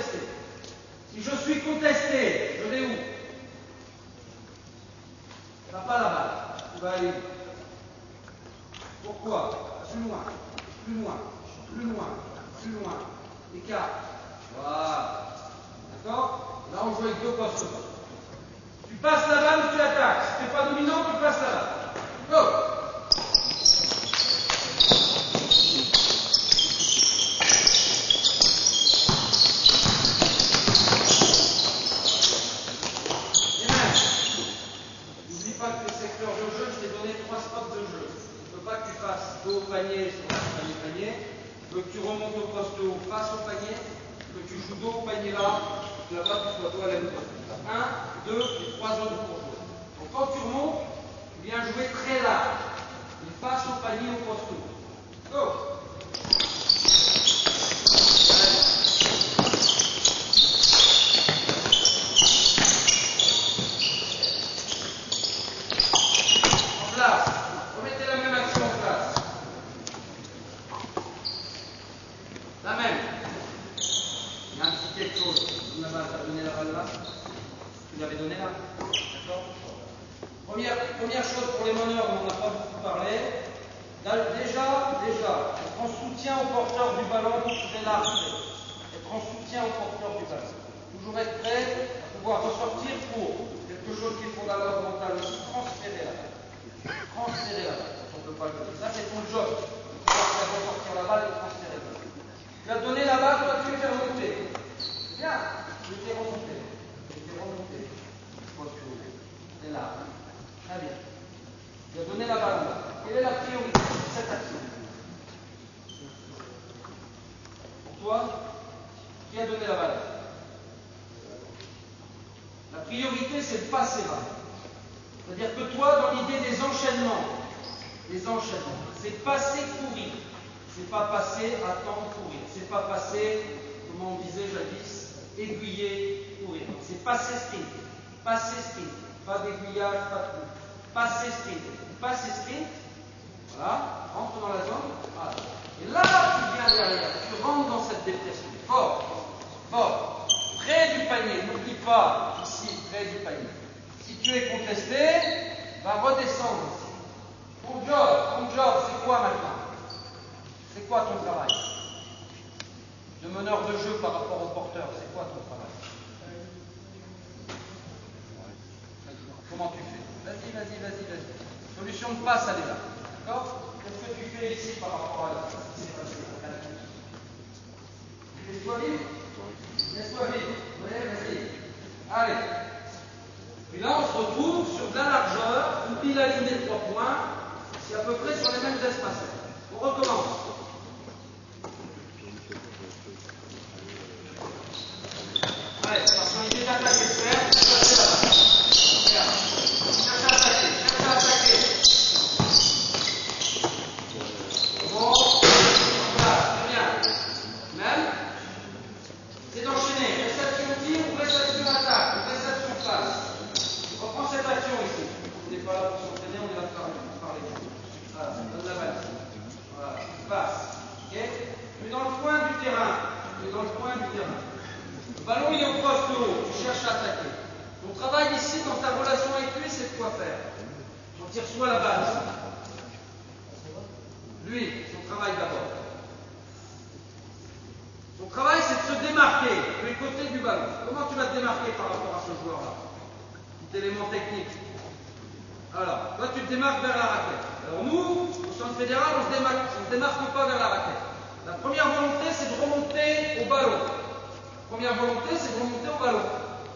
contesté. Si je suis contesté, je vais où? Tu n'as pas la balle. Tu vas aller où? Pourquoi? Plus loin, plus loin, plus loin, plus loin. Écart. Voilà. D'accord? Là, on joue avec deux postes. Tu passes la balle ou tu attaques. Si tu n'es pas dominant, tu passes la balle. Go! Dos au panier sur le panier, je veux que tu remontes au poste haut face au panier, que tu joues dos au panier là, que là-bas tu sois dos à la même poste. 1, 2 et 3 zones pour jouer. Donc quand tu remontes, tu viens jouer très large. Et face au panier au poste haut. Go! En place. Remettez la même action en place. La même. Il y a un petit quelque chose. Tu as donné la balle là. Tu l'avais donné là. D'accord? Première chose pour les meneurs, on n'en a pas beaucoup parlé. Déjà, être en soutien au porteur du ballon très large. Être en soutien au porteur du ballon. Toujours être prêt à pouvoir ressortir pour quelque chose qui est fondamental aussi, transférer la balle. Transférer la balle. On ne peut pas le dire. Ça, c'est ton job. Tu dois faire ressortir la balle et transférer la balle. Tu as donné la balle, toi tu es fait remonter. C'est bien, je t'ai remonté. C'est là. Très bien. Tu as donné la balle. Quelle est la priorité de cette action? Pour toi, qui a donné la balle? La priorité, c'est de passer là. C'est-à-dire que toi, dans l'idée des enchaînements, c'est passer, courir. C'est pas passer, attendre, courir. C'est pas passer, comment on disait jadis, aiguiller, courir. C'est passer sprint. Passer sprint. Pas d'aiguillage, pas de coups. Passer sprint. Passer sprint. Voilà. Rentre dans la zone. Voilà. Et là, tu viens derrière. Tu rentres dans cette dépression. Fort. Fort. Près du panier. N'oublie pas, ici, près du panier. Si tu es contesté, va redescendre ici. Ton job, c'est quoi maintenant? C'est quoi ton travail? De meneur de jeu par rapport au porteur, c'est quoi ton travail? Comment tu fais? Vas-y. Solution de passe, elle est là. D'accord? Qu'est-ce que tu fais ici par rapport à ce qui s'est passé? Laisse-toi vivre. Ouais, vas-y. Allez. Et là, on se retrouve sur de la largeur, oublie la ligne des 3 points, c'est à peu près sur les mêmes espaces. On recommence. Allez, parce qu'on est déjà attaqué de faire, cherchez la balle. Cherchez à attaquer. Bon, voilà, très bien. Même, c'est d'enchaîner. Réception tir ou réception attaque, ou réception passe. On reprend cette action ici. On n'est pas là pour s'entraîner, on est là pour parler. Voilà, donne la balle. Voilà, passe. Ok? Tu es dans le coin du terrain. Le ballon il est au poste haut, tu cherches à attaquer. Ton travail ici, dans ta relation avec lui, c'est de quoi faire? On tire soit la balle. Lui, son travail d'abord. Son travail, c'est de se démarquer de les côtés du ballon. Comment tu vas te démarquer par rapport à ce joueur-là? Petit élément technique. Alors, toi, tu te démarques vers la raquette. Alors nous, au centre fédéral, on ne se démarque pas vers la raquette. La première volonté, c'est de remonter au ballon.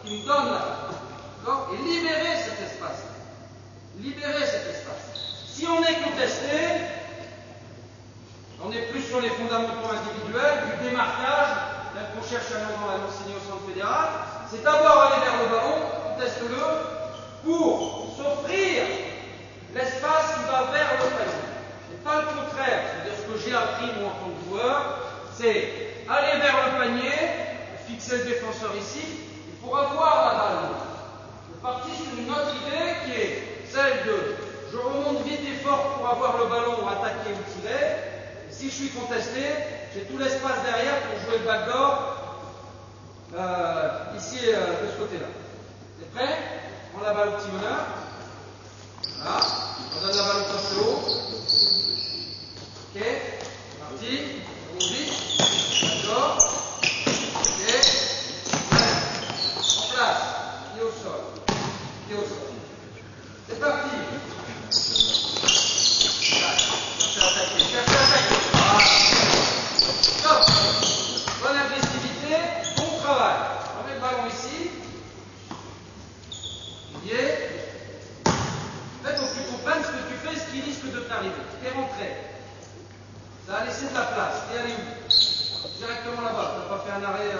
Qui nous donne la balle. Et libérer cet espace. Si on est contesté, on est plus sur les fondamentaux individuels, du démarquage, tel qu'on cherche à l'enseigner au centre fédéral, c'est d'abord aller vers le ballon, conteste-le, pour s'offrir l'espace qui va vers le panier. Et pas le contraire, c'est-à-dire ce que j'ai appris moi en tant que joueur, c'est aller vers le panier, fixer le défenseur ici, et pour avoir la balle. Je suis parti sur une autre idée qui est celle de je remonte vite et fort pour avoir le ballon, attaquer ou tirer. Si je suis contesté, j'ai tout l'espace derrière pour jouer le backdoor ici de ce côté-là. T'es prêt? On la balle au petit meneur. Voilà. On donne la balle au poste haut. Ok. Parti. On vite. D'accord. Ok. En place. Pied au sol. Pied au sol. C'est parti. Cherchez à attaquer. Cherchez à attaquer. Voilà. Stop. Bonne agressivité. Bon travail. On met le ballon ici. Il y est. En fait, il faut que tu comprennes ce que tu fais, ce qui risque de t'arriver. Tu es rentré. Ça a laissé de la place. Tu es allé où? Directement là-bas. Tu n'as pas fait un arrêt.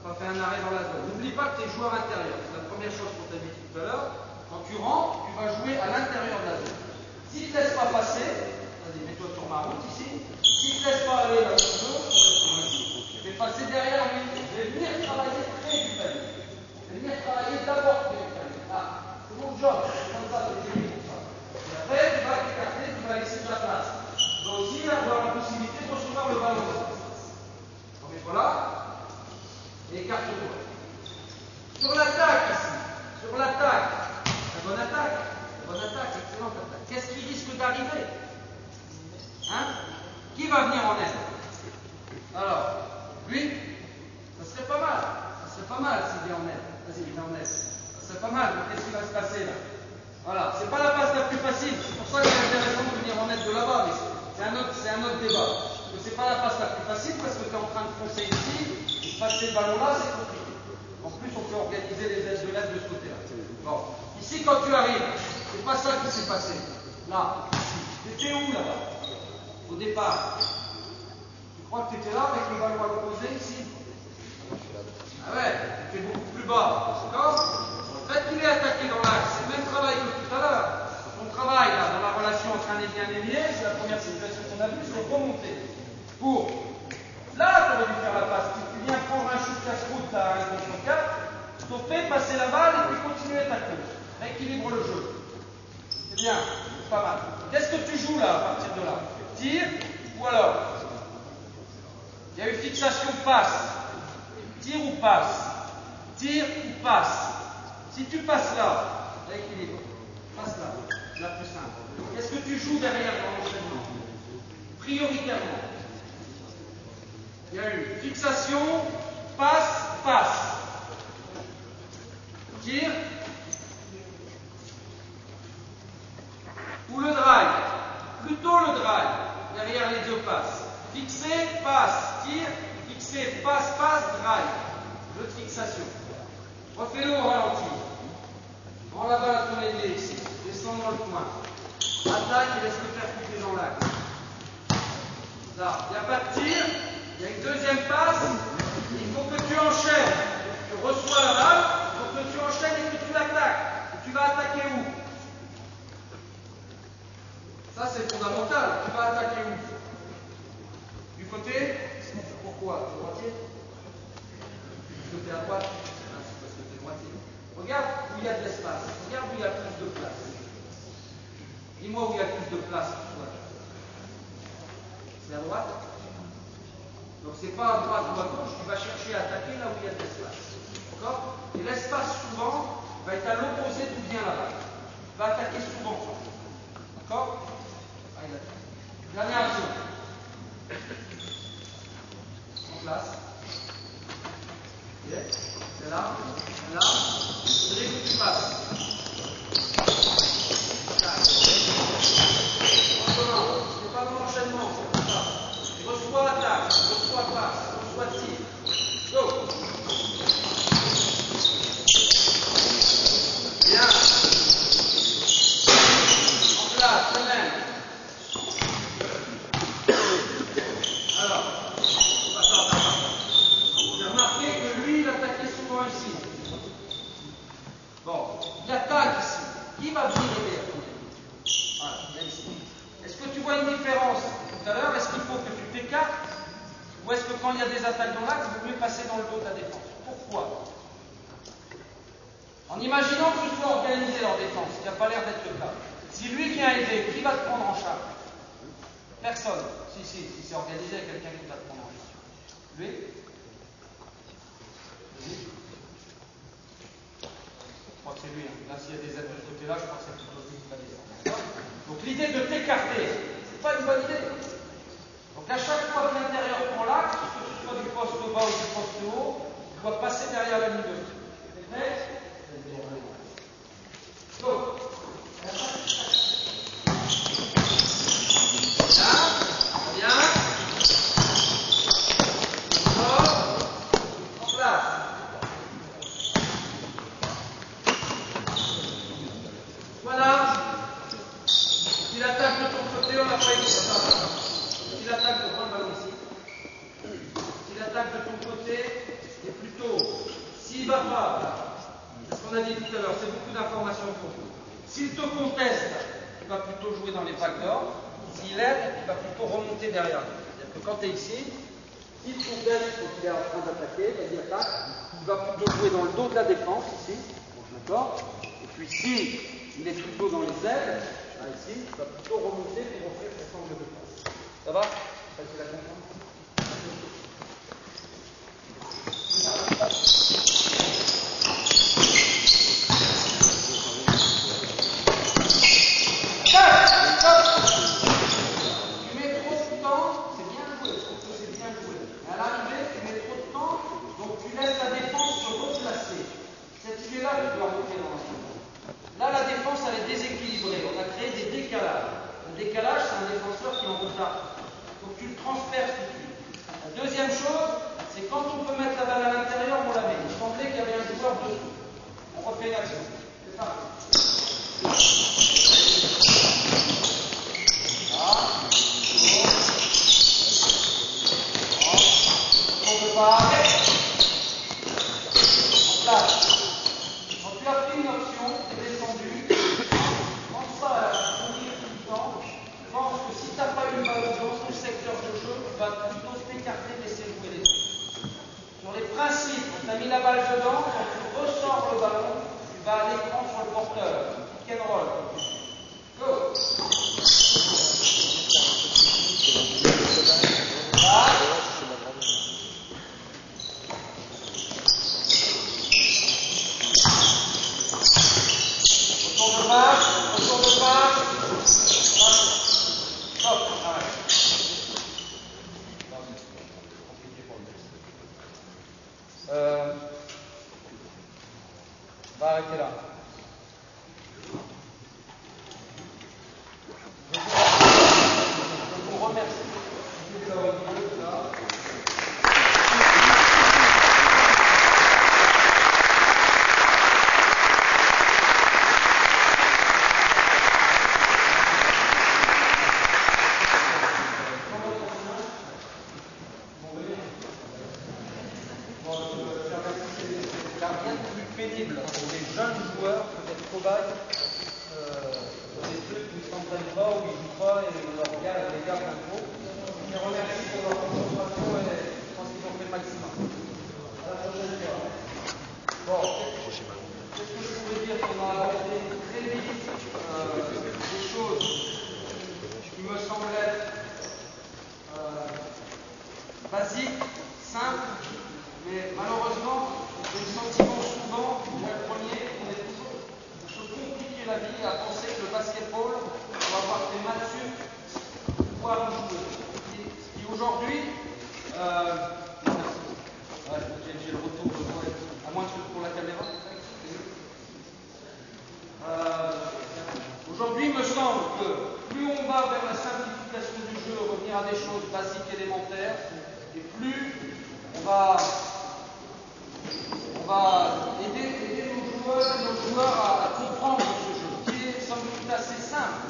Dans la zone. N'oublie pas que tu es joueur intérieur. C'est la première chose qu'on t'a dit tout à l'heure. Quand tu rentres, tu vas jouer à l'intérieur de la zone. S'il ne te laisse pas passer, vas-y, mets-toi sur ma route ici. S'il ne te laisse pas aller là où tu veux, je vais passer derrière lui. Je vais venir travailler près du panier. Je vais venir travailler d'abord près du panier. Ah, c'est mon job. C'est comme ça, c'est comme ça. Et après, tu vas t'écarter, tu vas laisser de la place. Tu vas aussi avoir la possibilité de recevoir le ballon. Donc voilà. Et écarte-toi. Sur l'attaque ici, sur l'attaque, la bonne attaque, excellente attaque. Qu'est-ce qui risque d'arriver? Hein? Qui va venir en aide? Alors, lui, ça serait pas mal s'il vient en aide. Vas-y, viens en aide. Ça serait pas mal, mais qu'est-ce qui va se passer là? Voilà, c'est pas la passe la plus facile, c'est pour ça qu'il est intéressant de venir en aide de là-bas, mais c'est un autre débat. Parce que c'est pas la passe la plus facile parce que tu es en train de foncer ici. Passer le ballon là, c'est compliqué. En plus, on peut organiser les aides de l'aide de ce côté-là. Bon. Ici, quand tu arrives, c'est pas ça qui s'est passé. Là, ici. T'étais où là-bas? Au départ. Tu crois que tu étais là avec le ballon à l'opposé ici? Ah ouais, tu étais beaucoup plus bas. D'accord? Le fait qu'il ait attaqué dans l'axe, c'est le même travail que tout à l'heure. Ton travail là, dans la relation entre un ailier et un ailier, c'est la première situation qu'on a vue, c'est remonter. Pour. Là, tu aurais dû faire la passe. Tu viens prendre un shoot casse-route à 1 contre 4, stopper, passer la balle et puis continuer ta course. Rééquilibre le jeu. C'est bien, c'est pas mal. Qu'est-ce que tu joues là à partir de là? Tir ou alors? Il y a une fixation passe. Tir ou passe? Tir ou passe? Si tu passes là, rééquilibre. Passe là, c'est la plus simple. Qu'est-ce que tu joues derrière dans l'enchaînement? Prioritairement. Il y a eu fixation, passe, passe. Tir. Ou le drive. Plutôt le drive. Derrière les deux passes. Fixer, passe, tir. Fixer, passe, passe, drive. Jeu de fixation. Refais-le au ralenti. Prends la balle à ton ailier ici. Descends dans le coin. Attaque et laisse-le faire couper dans l'axe. Là, il n'y a pas de tir. Il y a une deuxième passe, il faut que tu enchaînes. Tu reçois la balle, il faut que tu enchaînes et que tu l'attaques. Et tu vas attaquer où? Ça, c'est fondamental. Tu vas attaquer où? Du côté? Pourquoi? Du droitier? Du côté à droite? Ah, c'est parce que tu es droitier. Regarde où il y a de l'espace. Regarde où il y a plus de place. Dis-moi où il y a plus de place pour toi. C'est à droite? Donc c'est pas à droite ou à gauche, tu vas chercher à attaquer là où il y a de l'espace. D'accord? Et l'espace souvent va être à l'opposé d'où vient la balle. Tu vas attaquer souvent. D'accord? Dernière action. En place. Ok? C'est là. C'est là. C'est dès que tu passes. C'est pas dans l'enchaînement, c'est comme ça. Reçois attaque, reçois passe, reçois tir. Go! Bien. En place, semaine. Alors, on va faire la part. J'ai remarqué que lui, il attaquait souvent ici. Bon, il attaque ici. Qui va venir aider à ton aide? Voilà, il y a ici. Est-ce que tu vois une différence tout à l'heure? Est-ce qu'il faut que tu t'écartes? Ou est-ce que quand il y a des attaques dans l'axe, il vaut mieux passer dans le dos de ta défense? Pourquoi? En imaginant que tu sois organisé en défense, ce qui n'a pas l'air d'être le cas. Si lui vient aider, qui va te prendre en charge? Personne. Si c'est organisé, il y a quelqu'un qui va te prendre en charge. Lui? doit passer derrière la ligne de but. Prêt? Go. Bien. En place. Voilà. S'il attaque de ton côté, on n'a pas été ça. S'il attaque de prendre le ballon ici. S'il attaque de ton côté, et plutôt, s'il ne va pas, c'est ce qu'on a dit tout à l'heure, c'est beaucoup d'informations pour vous. S'il te conteste, il va plutôt jouer dans les backdoors. S'il aide, il va plutôt remonter derrière. C'est-à-dire que quand tu es ici, s'il te conteste et qu'il est en train d'attaquer, vas-y attaque, il va plutôt jouer dans le dos de la défense, ici, d'accord. Et puis si il est plutôt dans les ailes, là, ici, il va plutôt remonter pour offrir cet angle de passe. Ça va? Facile à comprendre? Là, la défense, elle est déséquilibrée. On a créé des décalages. Le décalage, c'est un défenseur qui est en retard. Il faut que tu le transfères tout de suite. La deuxième chose, c'est quand on peut mettre la balle à l'intérieur, on la met. Il semblait qu'il y avait un joueur dessous. On refait une action. C'est parti. On ne peut pas arrêter. En place. Quand tu as pris une option, tu es descendu, pense pas à courir tout le temps, pense que si tu n'as pas eu le ballon dans ton secteur de jeu, tu vas plutôt t'écarter, laisser jouer les autres. Sur les principes, on t'a mis la balle dedans, quand tu ressors le ballon, tu vas à l'écran sur le porteur. Pick and roll. Go. Retour de passe. Stop. Arrête. On va arrêter là. Je vous remercie. Pénible pour les jeunes joueurs que d'être cobayes sur des trucs où ils ne s'entraînent pas, où ils ne jouent pas et on les garde un gros. Je les remercie pour leur concentration et je pense qu'ils ont fait le maximum. À la prochaine fois. Bon, qu'est-ce que je voulais dire qu'on a abordé très vite des choses qui me semblent être basiques, simples, mais malheureusement, j'ai le sentiment souvent, moi le premier, qu'on est toujours de se compliquer la vie à penser que le basketball, on va avoir des maths sup pour pouvoir jouer. Et aujourd'hui, j'ai le retour de moi, à moins que pour la caméra. Aujourd'hui, il me semble que plus on va vers la simplification du jeu, revenir à des choses basiques, élémentaires, et plus on va aider nos joueurs à comprendre ce jeu, qui est somme toute assez simple.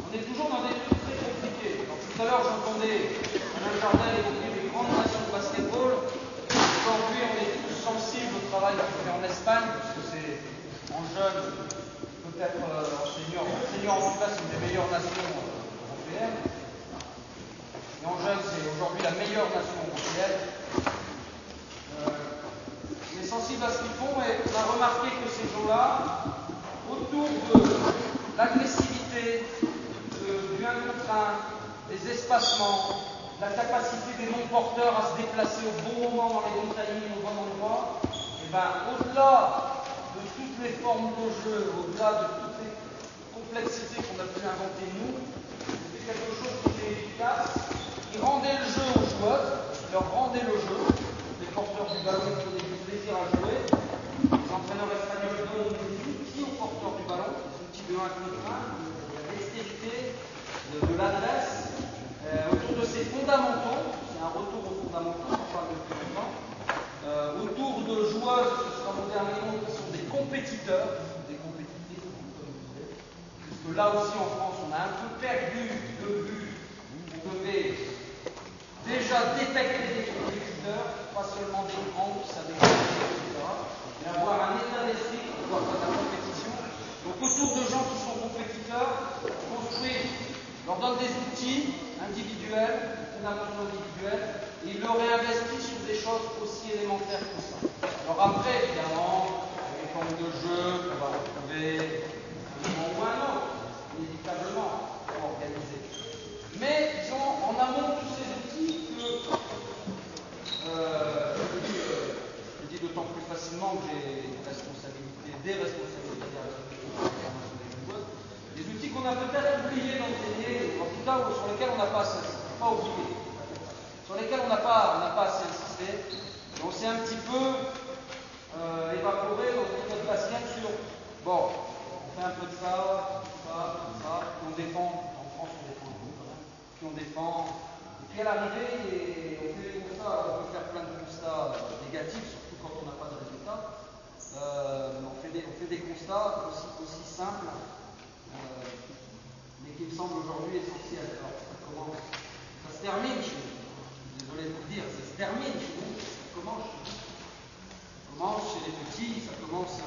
On est toujours dans des trucs très compliqués. Donc, tout à l'heure, j'entendais Alain Jardin évoquer les grandes nations de basketball. Aujourd'hui, on est tous sensibles au travail qu'on fait en Espagne, parce que c'est en jeune, peut-être en senior. En senior, en tout cas, c'est une des meilleures nations européennes. Et en jeune, c'est aujourd'hui la meilleure nation européenne. On est sensible à ce qu'ils font et on a remarqué que ces gens-là, autour de l'agressivité, du 1 contre 1, des espacements, la capacité des non-porteurs à se déplacer au bon moment dans les bons timings, au bon endroit, et bien au-delà de toutes les formes de jeu, au-delà de toutes les complexités qu'on a pu inventer nous, c'était quelque chose qui était efficace, qui rendait le jeu aux joueurs, qui leur rendait le jeu, gens à contraindre, de la dextérité, de l'adresse, autour de ces fondamentaux, c'est un retour aux fondamentaux, on en parle depuis longtemps, autour de joueuses, ce sera mon dernier mot, qui sont des compétiteurs, des compétitrices, comme vous voulez, puisque là aussi en France, on a un peu perdu de vue, on devait déjà détecter des compétiteurs, pas seulement des grands qui savaient compétir, etc., mais avoir un état d'esprit qui doit faire de la compétition. Donc autour de gens qui sont compétiteurs, construire, leur donne des outils individuels, fondamentaux individuels, et ils le réinvestissent sur des choses aussi élémentaires que ça. Alors après, évidemment, il y a des formes de jeu qu'on va retrouver un moment ou un autre, inévitablement, pour organiser. Mais ils ont en amont tous ces outils que je dis d'autant plus facilement que j'ai des responsabilités des outils qu'on a peut-être oubliés d'enseigner, en tout cas sur lesquels on n'a pas oublié, sur lesquels on n'a pas assez insisté. Et on s'est un petit peu évaporé dans notre basket sur bon, on fait un peu de ça, puis on défend, en France on défend un peu quand même, puis on défend, et puis à l'arrivée, on fait des constats, on peut faire plein de constats négatifs, surtout quand on n'a pas de résultats. On fait des constats aussi simples, mais qui me semblent aujourd'hui essentiels. Alors, ça se termine chez nous. Désolé de vous le dire, ça se termine chez nous. Ça commence chez les petits, ça commence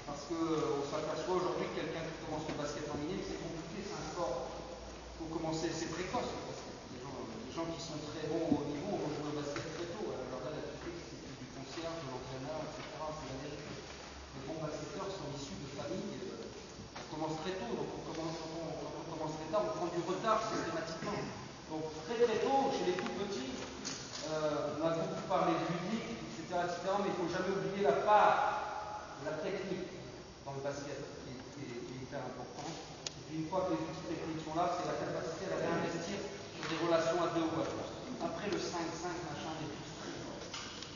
parce qu'on s'aperçoit aujourd'hui que quelqu'un qui commence le basket en ligne, c'est compliqué, c'est un sport. Il faut commencer, c'est précoce le basket. Les gens qui sont très bons au haut niveau vont jouer au basket très tôt. Alors là, la difficulté, c'est du concierge, de l'entraîneur, etc. C'est la vérité. Les bons basketteurs sont issus de familles. On commence très tôt, donc quand on commence très tard, on prend du retard systématiquement. Donc très tôt, chez les tout petits, on a beaucoup parlé de ludique, etc., mais il ne faut jamais oublier la part de la technique dans le basket qui est hyper importante. Et puis une fois que les outils techniques sont là, c'est la capacité à réinvestir sur des relations à deux ou à tous. Après le 5-5, machin, on est tous très forts.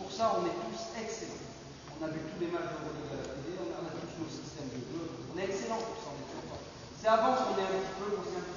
Pour ça, on est tous excellents. On a vu tous les matchs de Euroleague à la télé, on a tous nos systèmes de jeu. On est excellents pour ça, on est très forts. C'est avant qu'on s'est un